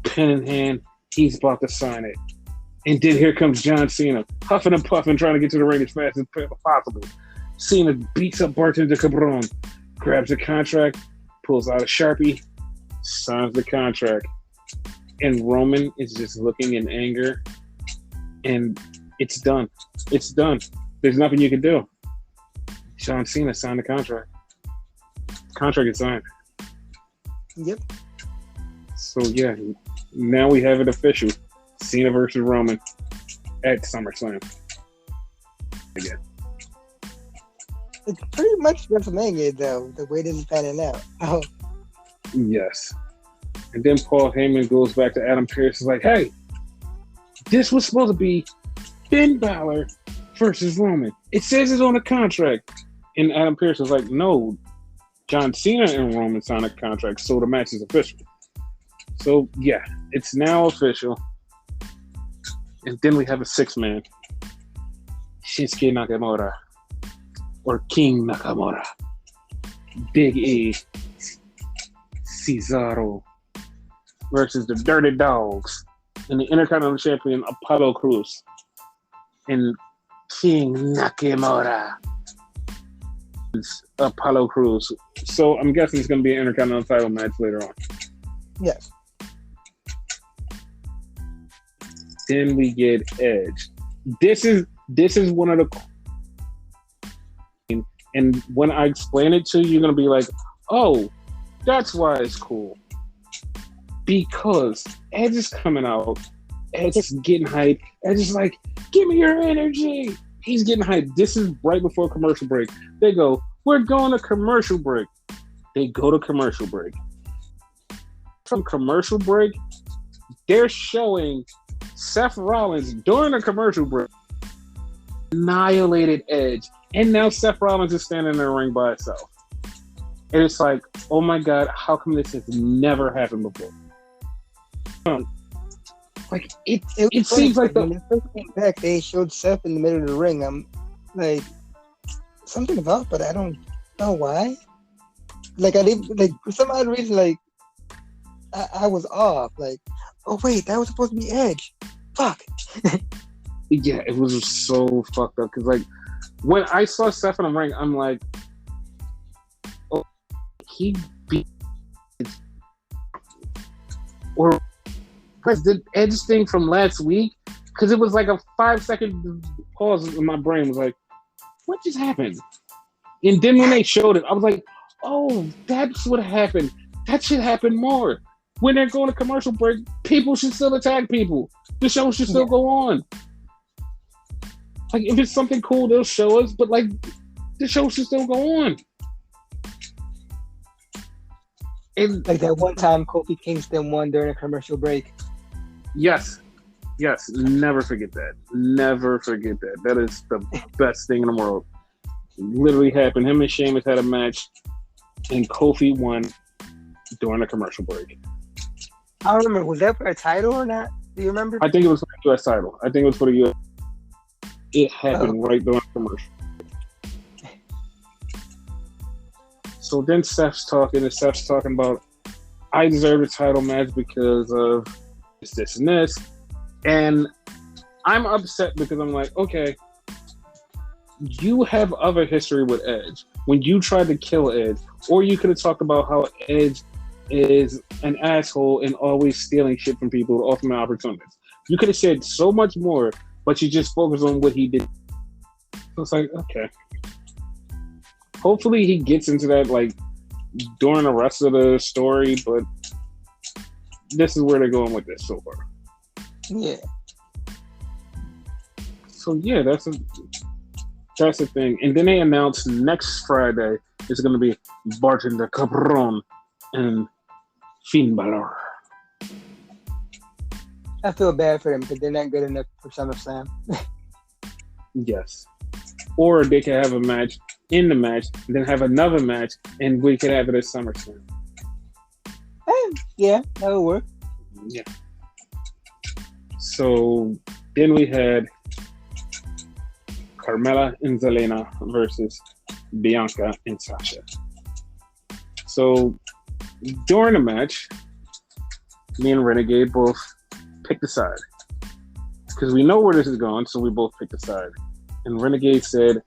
Pen in hand, he's about to sign it. And then here comes John Cena, huffing and puffing, trying to get to the ring as fast as possible. Cena beats up Bartender Cabron, grabs the contract, pulls out a Sharpie, signs the contract. And Roman is just looking in anger. And it's done. It's done. There's nothing you can do. John Cena signed the contract. Contract is signed. Yep. So, yeah, now we have it official. Cena versus Roman at SummerSlam. Again. It's pretty much WrestleMania, though, the way this is panning out. Oh. Yes. And then Paul Heyman goes back to Adam Pearce. Is like, hey, this was supposed to be Finn Balor versus Roman. It says it on the contract. And Adam Pearce was like, no, John Cena and Roman signed a contract, so the match is official. So, yeah, it's now official. And then we have a six-man. Shinsuke Nakamura. Or King Nakamura. Big E. Cesaro. Versus the Dirty Dogs. And the Intercontinental Champion, Apollo Crews. And King Nakamura. Apollo Crews. So I'm guessing it's going to be an Intercontinental title match later on. Yes. Then we get Edge. This is one of the, and when I explain it to you, you're gonna be like, oh, that's why it's cool. Because Edge is coming out, Edge is getting hyped. Edge is like, give me your energy. He's getting hyped. This is right before commercial break. They go, we're going to commercial break. They go to commercial break. From commercial break, they're showing Seth Rollins during a commercial break annihilated Edge, and now Seth Rollins is standing in the ring by itself. And it's like, oh my god, how come this has never happened before? Like it seems like when they first came back, they showed Seth in the middle of the ring. I'm like, something's off, but I don't know why. Like I didn't, like for some odd reason, like I was off. Like, oh wait, that was supposed to be Edge. Fuck. Yeah, it was so fucked up because like when I saw Seth in the ring, I'm like, oh, he beat, or did Edge thing from last week, because it was like a 5-second pause in my brain. Was like, what just happened? And then when they showed it, I was like, oh, that's what happened. That should happen more. When they're going to commercial break, people should still attack people. The show should still go on. Like, if it's something cool, they'll show us, but like, the show should still go on. And like that one time Kofi Kingston won during a commercial break. Yes. Never forget that. Never forget that. That is the best thing in the world. It literally happened. Him and Sheamus had a match, and Kofi won during a commercial break. I don't remember. Was that for a title or not? Do you remember? I think it was for the U.S. title. I think it was for the U.S. It happened right during the commercial. So then Seth's talking about, I deserve a title match because of this, and this. And I'm upset because I'm like, okay, you have other history with Edge. When you tried to kill Edge, or you could have talked about how Edge is an asshole and always stealing shit from people with ultimate opportunities. You could have said so much more, but you just focus on what he did. So it's like, okay. Hopefully he gets into that like during the rest of the story, but this is where they're going with this so far. Yeah. So yeah, That's the thing. And then they announced next Friday it's going to be Bartender Cabron and Finn Balor. I feel bad for them because they're not good enough for SummerSlam. Yes. Or they could have a match in the match, and then have another match, and we could have it at SummerSlam. Yeah, that would work. Yeah. So then we had Carmella and Zelina versus Bianca and Sasha. So during the match, me and Renegade both picked a side because we know where this is going, so we both picked a side. And Renegade said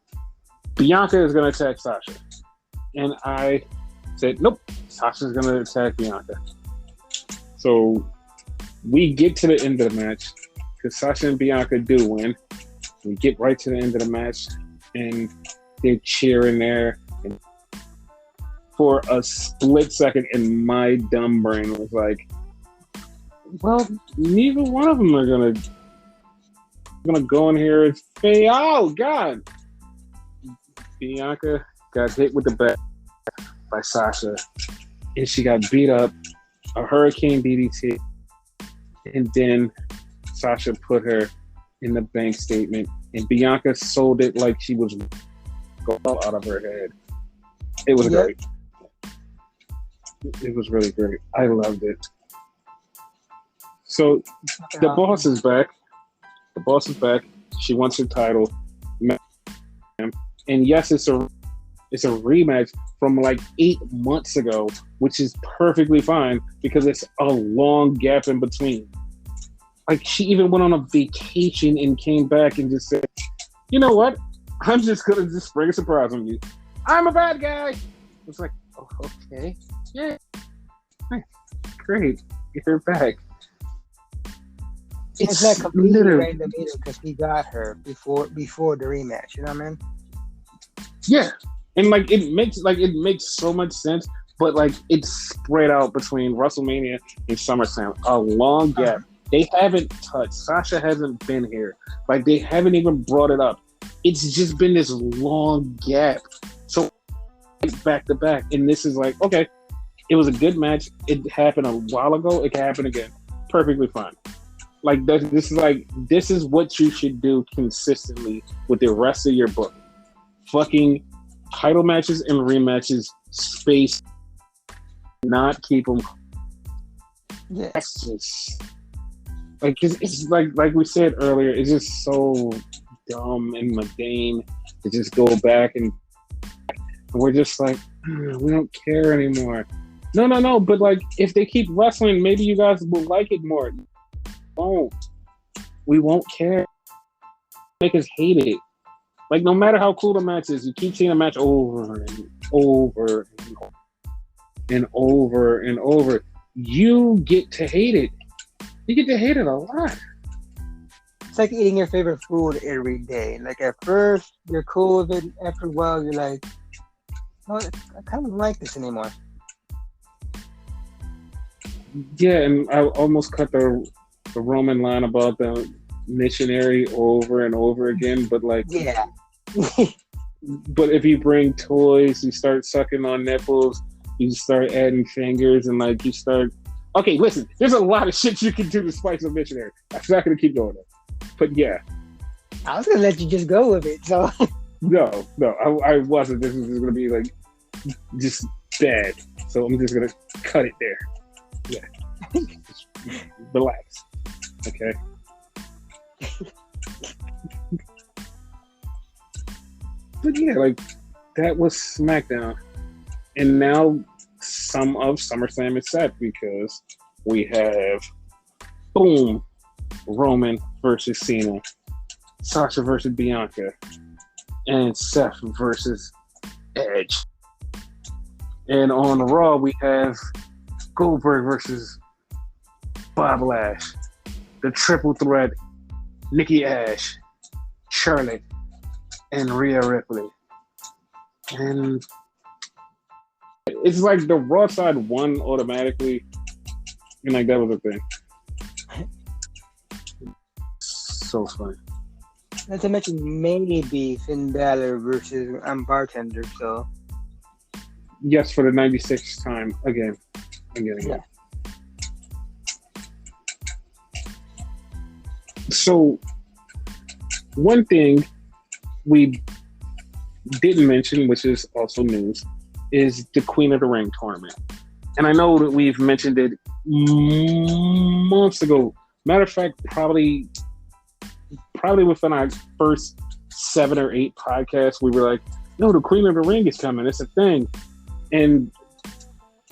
Bianca is going to attack Sasha, and I said nope, Sasha's going to attack Bianca. So we get to the end of the match because Sasha and Bianca do win. We get right to the end of the match, and they're cheering there. And for a split second, and my dumb brain was like, "Well, neither one of them are gonna go in here and say, oh God!" Bianca got hit with the bat by Sasha, and she got beat up. A Hurricane DDT, and then Sasha put her in the bank statement, and Bianca sold it like she was going out of her head. It was great. It was really great. I loved it. So the boss is back. The boss is back. She wants her title, and yes, it's a rematch from like 8 months ago, which is perfectly fine because it's a long gap in between. Like, she even went on a vacation and came back and just said, you know what? I'm just going to just spring a surprise on you. I'm a bad guy. It's like, oh, okay. Yeah. Great. You're back. It's like completely random because he got her before the rematch. You know what I mean? Yeah. And like it makes so much sense, but like it's spread out between WrestleMania and SummerSlam, a long gap. They haven't touched. Sasha hasn't been here. Like, they haven't even brought it up. It's just been this long gap. So back to back, and this is like, okay, it was a good match. It happened a while ago. It can happen again. Perfectly fine. Like, this is what you should do consistently with the rest of your book. Fucking title matches and rematches, space, not keep them. Yeah. That's just like, it's like we said earlier, it's just so dumb and mundane to just go back and we're just like, we don't care anymore. No, but like, if they keep wrestling, maybe you guys will like it more. We won't care. Make us hate it. Like, no matter how cool the match is, you keep seeing a match over and over and over and over. You get to hate it. You get to hate it a lot. It's like eating your favorite food every day. Like, at first, you're cool with it. After a while, you're like, no, I kind of don't like this anymore. Yeah, and I almost cut the Roman line about the missionary over and over again, but like, yeah. But if you bring toys, you start sucking on nipples, you start adding fingers, and like you start. Okay, listen, there's a lot of shit you can do to spice a missionary. I'm not gonna keep going there, but yeah. I was gonna let you just go with it, so. No, I wasn't. This is gonna be like just bad, so I'm just gonna cut it there. Yeah, just relax, okay. But yeah, like, that was SmackDown. And now some of SummerSlam is set because we have, boom, Roman versus Cena, Sasha versus Bianca, and Seth versus Edge. And on Raw, we have Goldberg versus Bob Lash, the triple threat, Nikki Ash, Charlotte, and Rhea Ripley. And it's like the Raw side won automatically, and like that was a thing. So funny. Not to mention maybe Finn Balor versus Bartender. So yes, for the 96th time again. yeah. So one thing we didn't mention, which is also news, is the Queen of the Ring tournament. And I know that we've mentioned it months ago. Matter of fact, probably within our first 7 or 8 podcasts, we were like, no, the Queen of the Ring is coming. It's a thing. And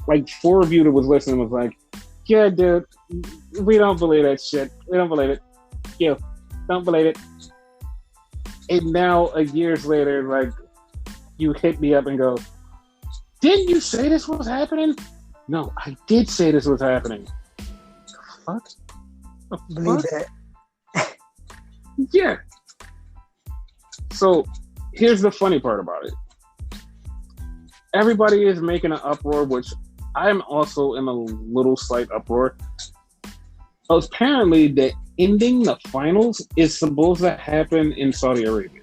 like 4 of you that was listening was like, yeah, dude, we don't believe that shit. We don't believe it. Yeah, don't believe it. And now, years later, like, you hit me up and go, didn't you say this was happening? No, I did say this was happening. What? Believe that. Yeah. So here's the funny part about it. Everybody is making an uproar, which I'm also in a little slight uproar. Apparently, the the finals, is supposed to happen in Saudi Arabia.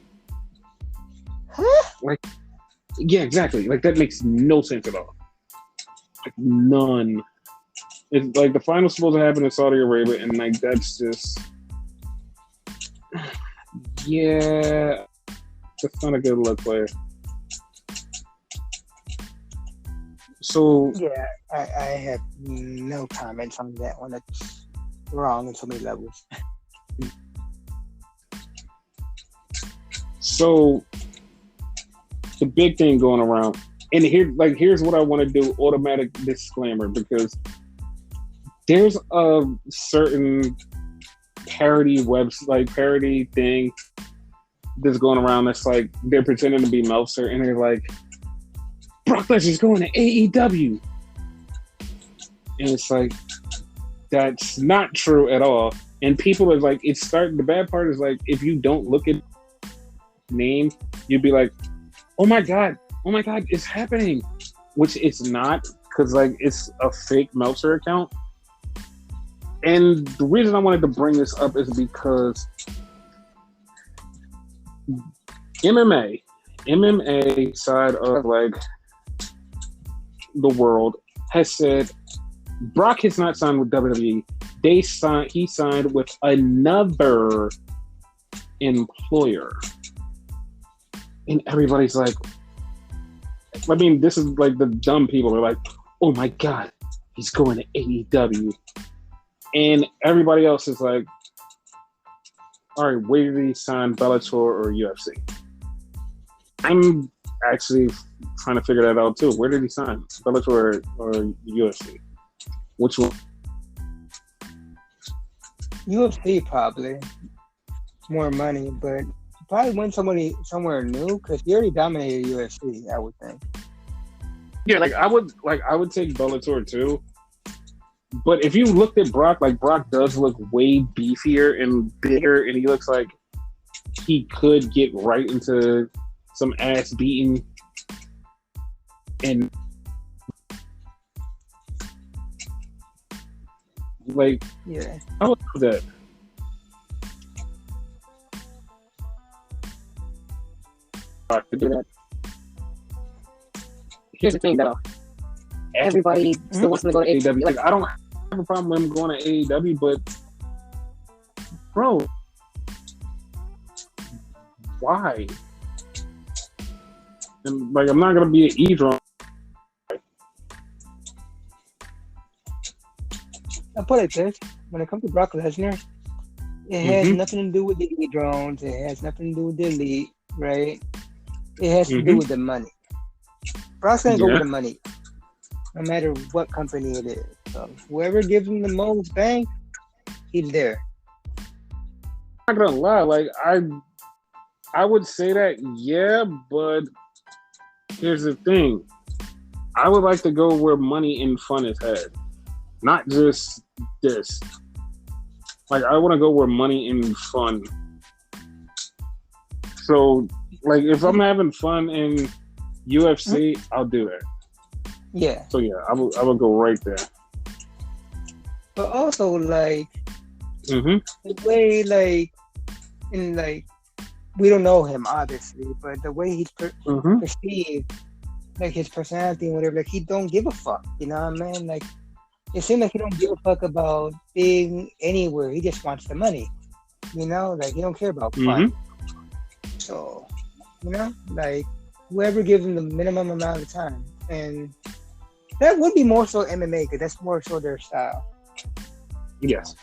Huh? Like, yeah, exactly. Like, that makes no sense at all. Like, none. It's like the finals supposed to happen in Saudi Arabia, and like that's just, yeah, that's not a good look, player. So yeah, I have no comments on that one. That's wrong on so many levels. So the big thing going around, and here's what I want to do: automatic disclaimer, because there's a certain parody thing that's going around that's like they're pretending to be Meltzer, and they're like, Brock Lesnar's going to AEW, and it's like that's not true at all. And people are like, the bad part is like, if you don't look at name, you'd be like, oh my god, it's happening, which it's not, because like it's a fake Meltzer account. And the reason I wanted to bring this up is because MMA side of like the world has said Brock has not signed with WWE. He signed with another employer. And everybody's like, I mean, this is like the dumb people are like, oh my god, he's going to AEW. And everybody else is like, all right, where did he sign, Bellator or UFC? I'm actually trying to figure that out too. Where did he sign, Bellator or UFC? Which one? UFC probably more money, but probably went somewhere new because he already dominated UFC. I would think. Yeah, I would take Bellator too. But if you looked at Brock, like Brock does look way beefier and bigger, and he looks like he could get right into some ass beating. And like, yeah, I would love that. To do that. Here's the thing, though. Everybody still wants to go to AEW. Like, I don't have a problem with him going to AEW, but bro, why? And like, I'm not gonna be an e-drone. I'll put it this: when it comes to Brock Lesnar, it has nothing to do with the e-drones. It has nothing to do with the elite, right? It has to do with the money. Brock's gonna go with the money, no matter what company it is. So whoever gives him the most bang, he's there. I'm not gonna lie, like I would say that, yeah, but here's the thing. I would like to go where money and fun is had. Not just this. Like, I want to go where money and fun. So, like, if I'm having fun in UFC, I'll do that. Yeah. So, yeah, I will go right there. But also, like, the way, like, in, like, we don't know him obviously, but the way he's Mm-hmm. perceived, like his personality and whatever, like he don't give a fuck. You know what I mean? Like it seems like he don't give a fuck about being anywhere. He just wants the money. You know, like he don't care about fun. Mm-hmm. So, you know, like whoever gives him the minimum amount of time, and that would be more so MMA because that's more so their style. Yes.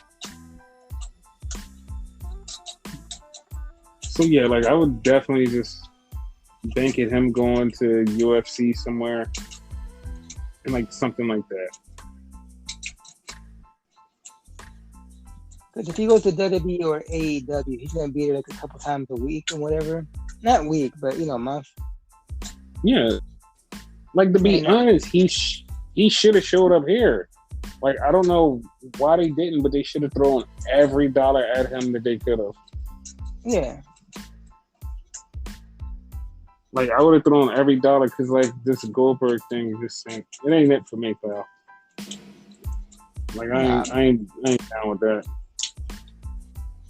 So yeah, like I would definitely just bank at him going to UFC somewhere and like something like that. Because if he goes to WWE or AEW, he's gonna be there like a couple times a week and whatever. Not week, but you know, month. Yeah. Like to be honest, he should have showed up here. Like I don't know why they didn't, but they should have thrown every dollar at him that they could have. Yeah. Like I would have thrown every dollar because like this Goldberg thing just ain't it for me, pal. Like I ain't down with that.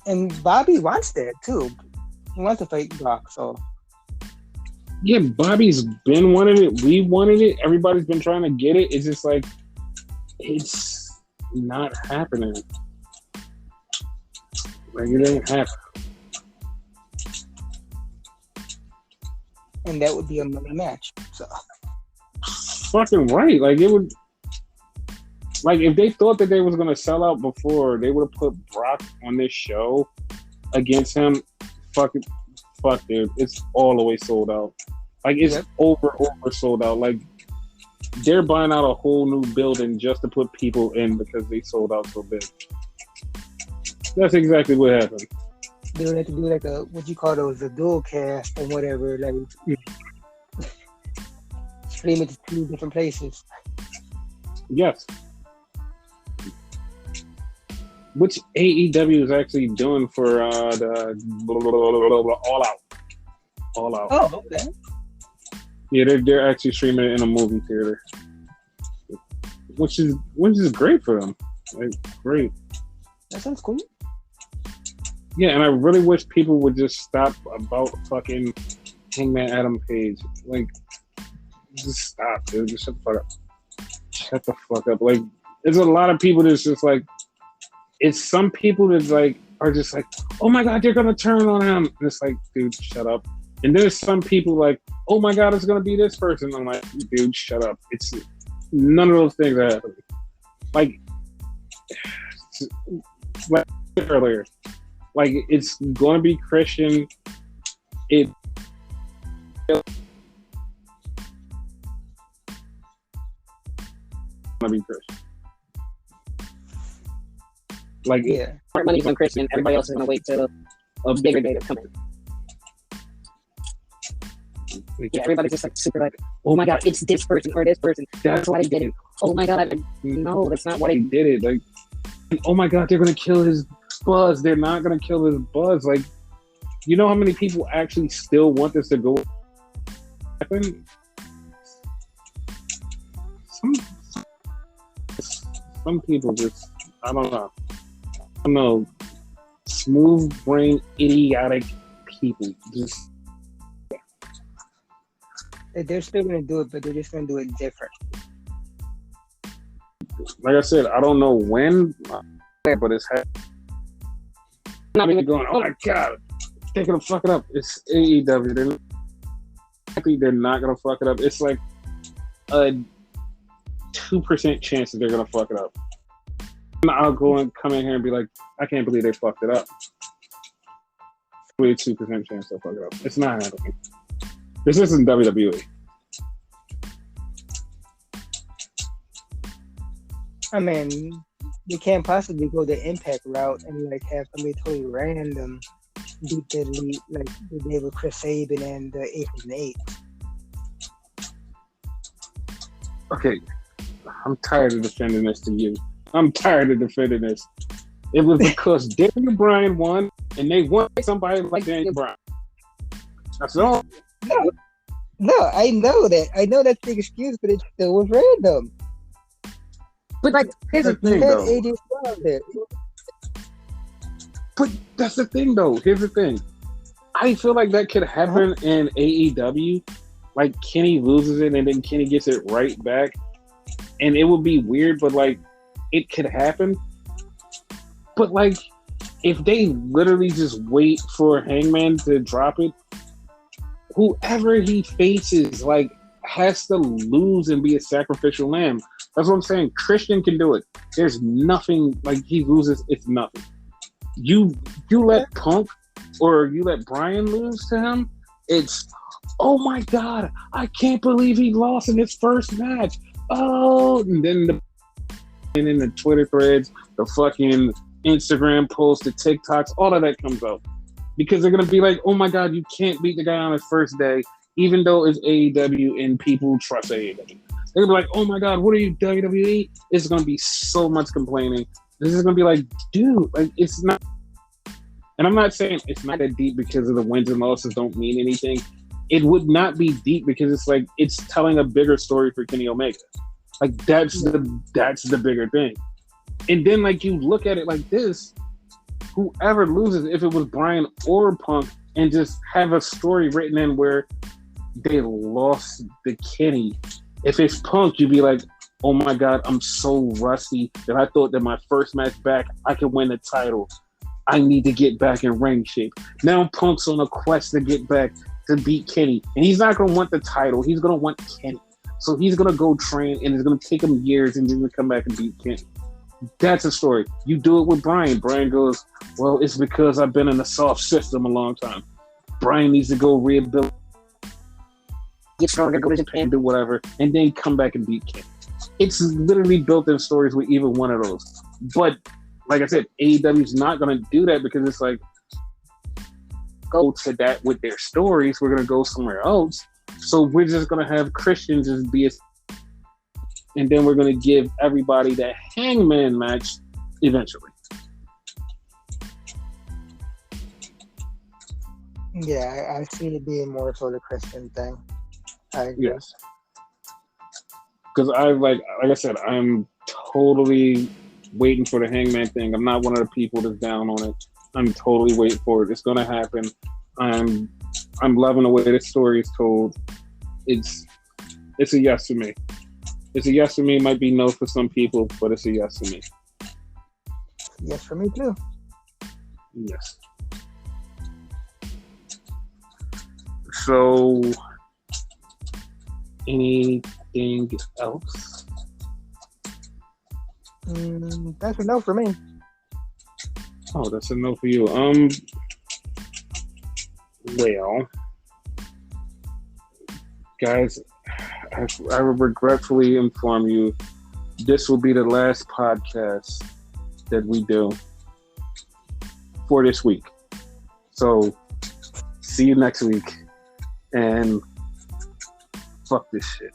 And Bobby wants that too. He wants to fight Brock, so yeah, Bobby's been wanting it. We wanted it. Everybody's been trying to get it. It's just like it's not happening. Like it ain't happening. and that would be a money match. So fucking right. Like it would. Like if they thought that they was gonna sell out before, they would have put Brock on this show against him. Fuck, dude. It's all the way sold out. Like it's over sold out. Like they're buying out a whole new building just to put people in because they sold out so big. That's exactly what happened. They would have to do like a what you call those, a dual cast or whatever, like stream it to 2 different places. Yes. Which AEW is actually doing for the All Out. All Out. Oh, okay. Yeah, they're actually streaming it in a movie theater, which is great for them. Like, great. That sounds cool. Yeah, and I really wish people would just stop about fucking Hangman Adam Page. Like, just stop, dude. Just shut the fuck up. Shut the fuck up. Like, there's a lot of people that's just like, it's some people that like are just like, oh my god, they're gonna turn on him. And it's like, dude, shut up. And there's some people like, oh my god, it's gonna be this person. I'm like, dude, shut up. It's none of those things are happening. Like earlier, like it's gonna be Christian. Gonna be Christian. Like yeah, money's on Christian. Everybody else is gonna wait till a bigger day to come in. Yeah, everybody's just like super like, oh my god, it's this person or this person. That's why they did it. Oh my god, no, that's not why they did it. Like, oh my god, they're gonna kill his buzz. They're not gonna kill his buzz. Like, you know how many people actually still want this to go happen? Some people just, I don't know, smooth brain, idiotic people. Just they're still gonna do it, but they're just gonna do it different. like I said, I don't know when, but it's not really going. Oh my god, they're gonna fuck it up. It's AEW. They're not gonna fuck it up. It's like a 2% chance that they're gonna fuck it up. And I'll go and come in here and be like, I can't believe they fucked it up. Really, 2% chance they'll fuck it up. It's not happening. This isn't WWE. I mean, you can't possibly go the Impact route and like have somebody totally random beat the elite like they did with Chris Sabin and the 8 and 8. Okay, I'm tired of defending this to you. I'm tired of defending this. It was because Daniel Bryan won, and they won somebody like Daniel Bryan. That's all. No, I know that. I know that's the excuse, but it still was random. But like, here's the thing, though. AJ Styles there. But that's the thing, though. Here's the thing. I feel like that could happen in AEW. Like Kenny loses it and then Kenny gets it right back, and it would be weird, but like it could happen. But like, if they literally just wait for Hangman to drop it, whoever he faces like has to lose and be a sacrificial lamb. That's what I'm saying. Christian can do it. There's nothing like he loses. It's nothing. You let Punk or you let Bryan lose to him. It's, oh my God, I can't believe he lost in his first match. Oh, and then in the Twitter threads, the fucking Instagram posts, the TikToks, all of that comes out. Because they're going to be like, oh my God, you can't beat the guy on his first day, even though it's AEW and people trust AEW. They're going to be like, oh my God, what are you, WWE? It's going to be so much complaining. This is going to be like, dude, like it's not. And I'm not saying it's not that deep because of the wins and losses don't mean anything. It would not be deep because it's like it's telling a bigger story for Kenny Omega. Like that's the bigger thing. And then like you look at it like this, whoever loses, if it was Bryan or Punk, and just have a story written in where they lost the Kenny. If it's Punk, you'd be like, oh my God, I'm so rusty that I thought that my first match back, I could win the title. I need to get back in ring shape. Now Punk's on a quest to get back to beat Kenny. And he's not going to want the title. He's going to want Kenny. So he's going to go train, and it's going to take him years, and he's going to come back and beat Kenny. That's a story. You do it with Bryan. Bryan goes, well, it's because I've been in a soft system a long time. Bryan needs to go rehabilitate, Get stronger, go to Japan. do whatever, and then come back and beat Kenny. It's literally built in stories with either one of those. But like I said, AEW's not going to do that because it's like, go to that with their stories. We're going to go somewhere else. So we're just going to have Christian just be a, and then we're going to give everybody that Hangman match eventually. Yeah, I see it being more for the Christian thing. I agree. Yes. Because like I said, I'm totally waiting for the Hangman thing. I'm not one of the people that's down on it. I'm totally waiting for it. It's going to happen. I'm loving the way this story is told. It's a yes for me. It's a yes for me. It might be no for some people, but it's a yes for me. Yes, for me too. Yes. So, anything else? That's a no for me. Oh, that's a no for you. Well, guys, I regretfully inform you, this will be the last podcast that we do for this week. So, see you next week, and fuck this shit.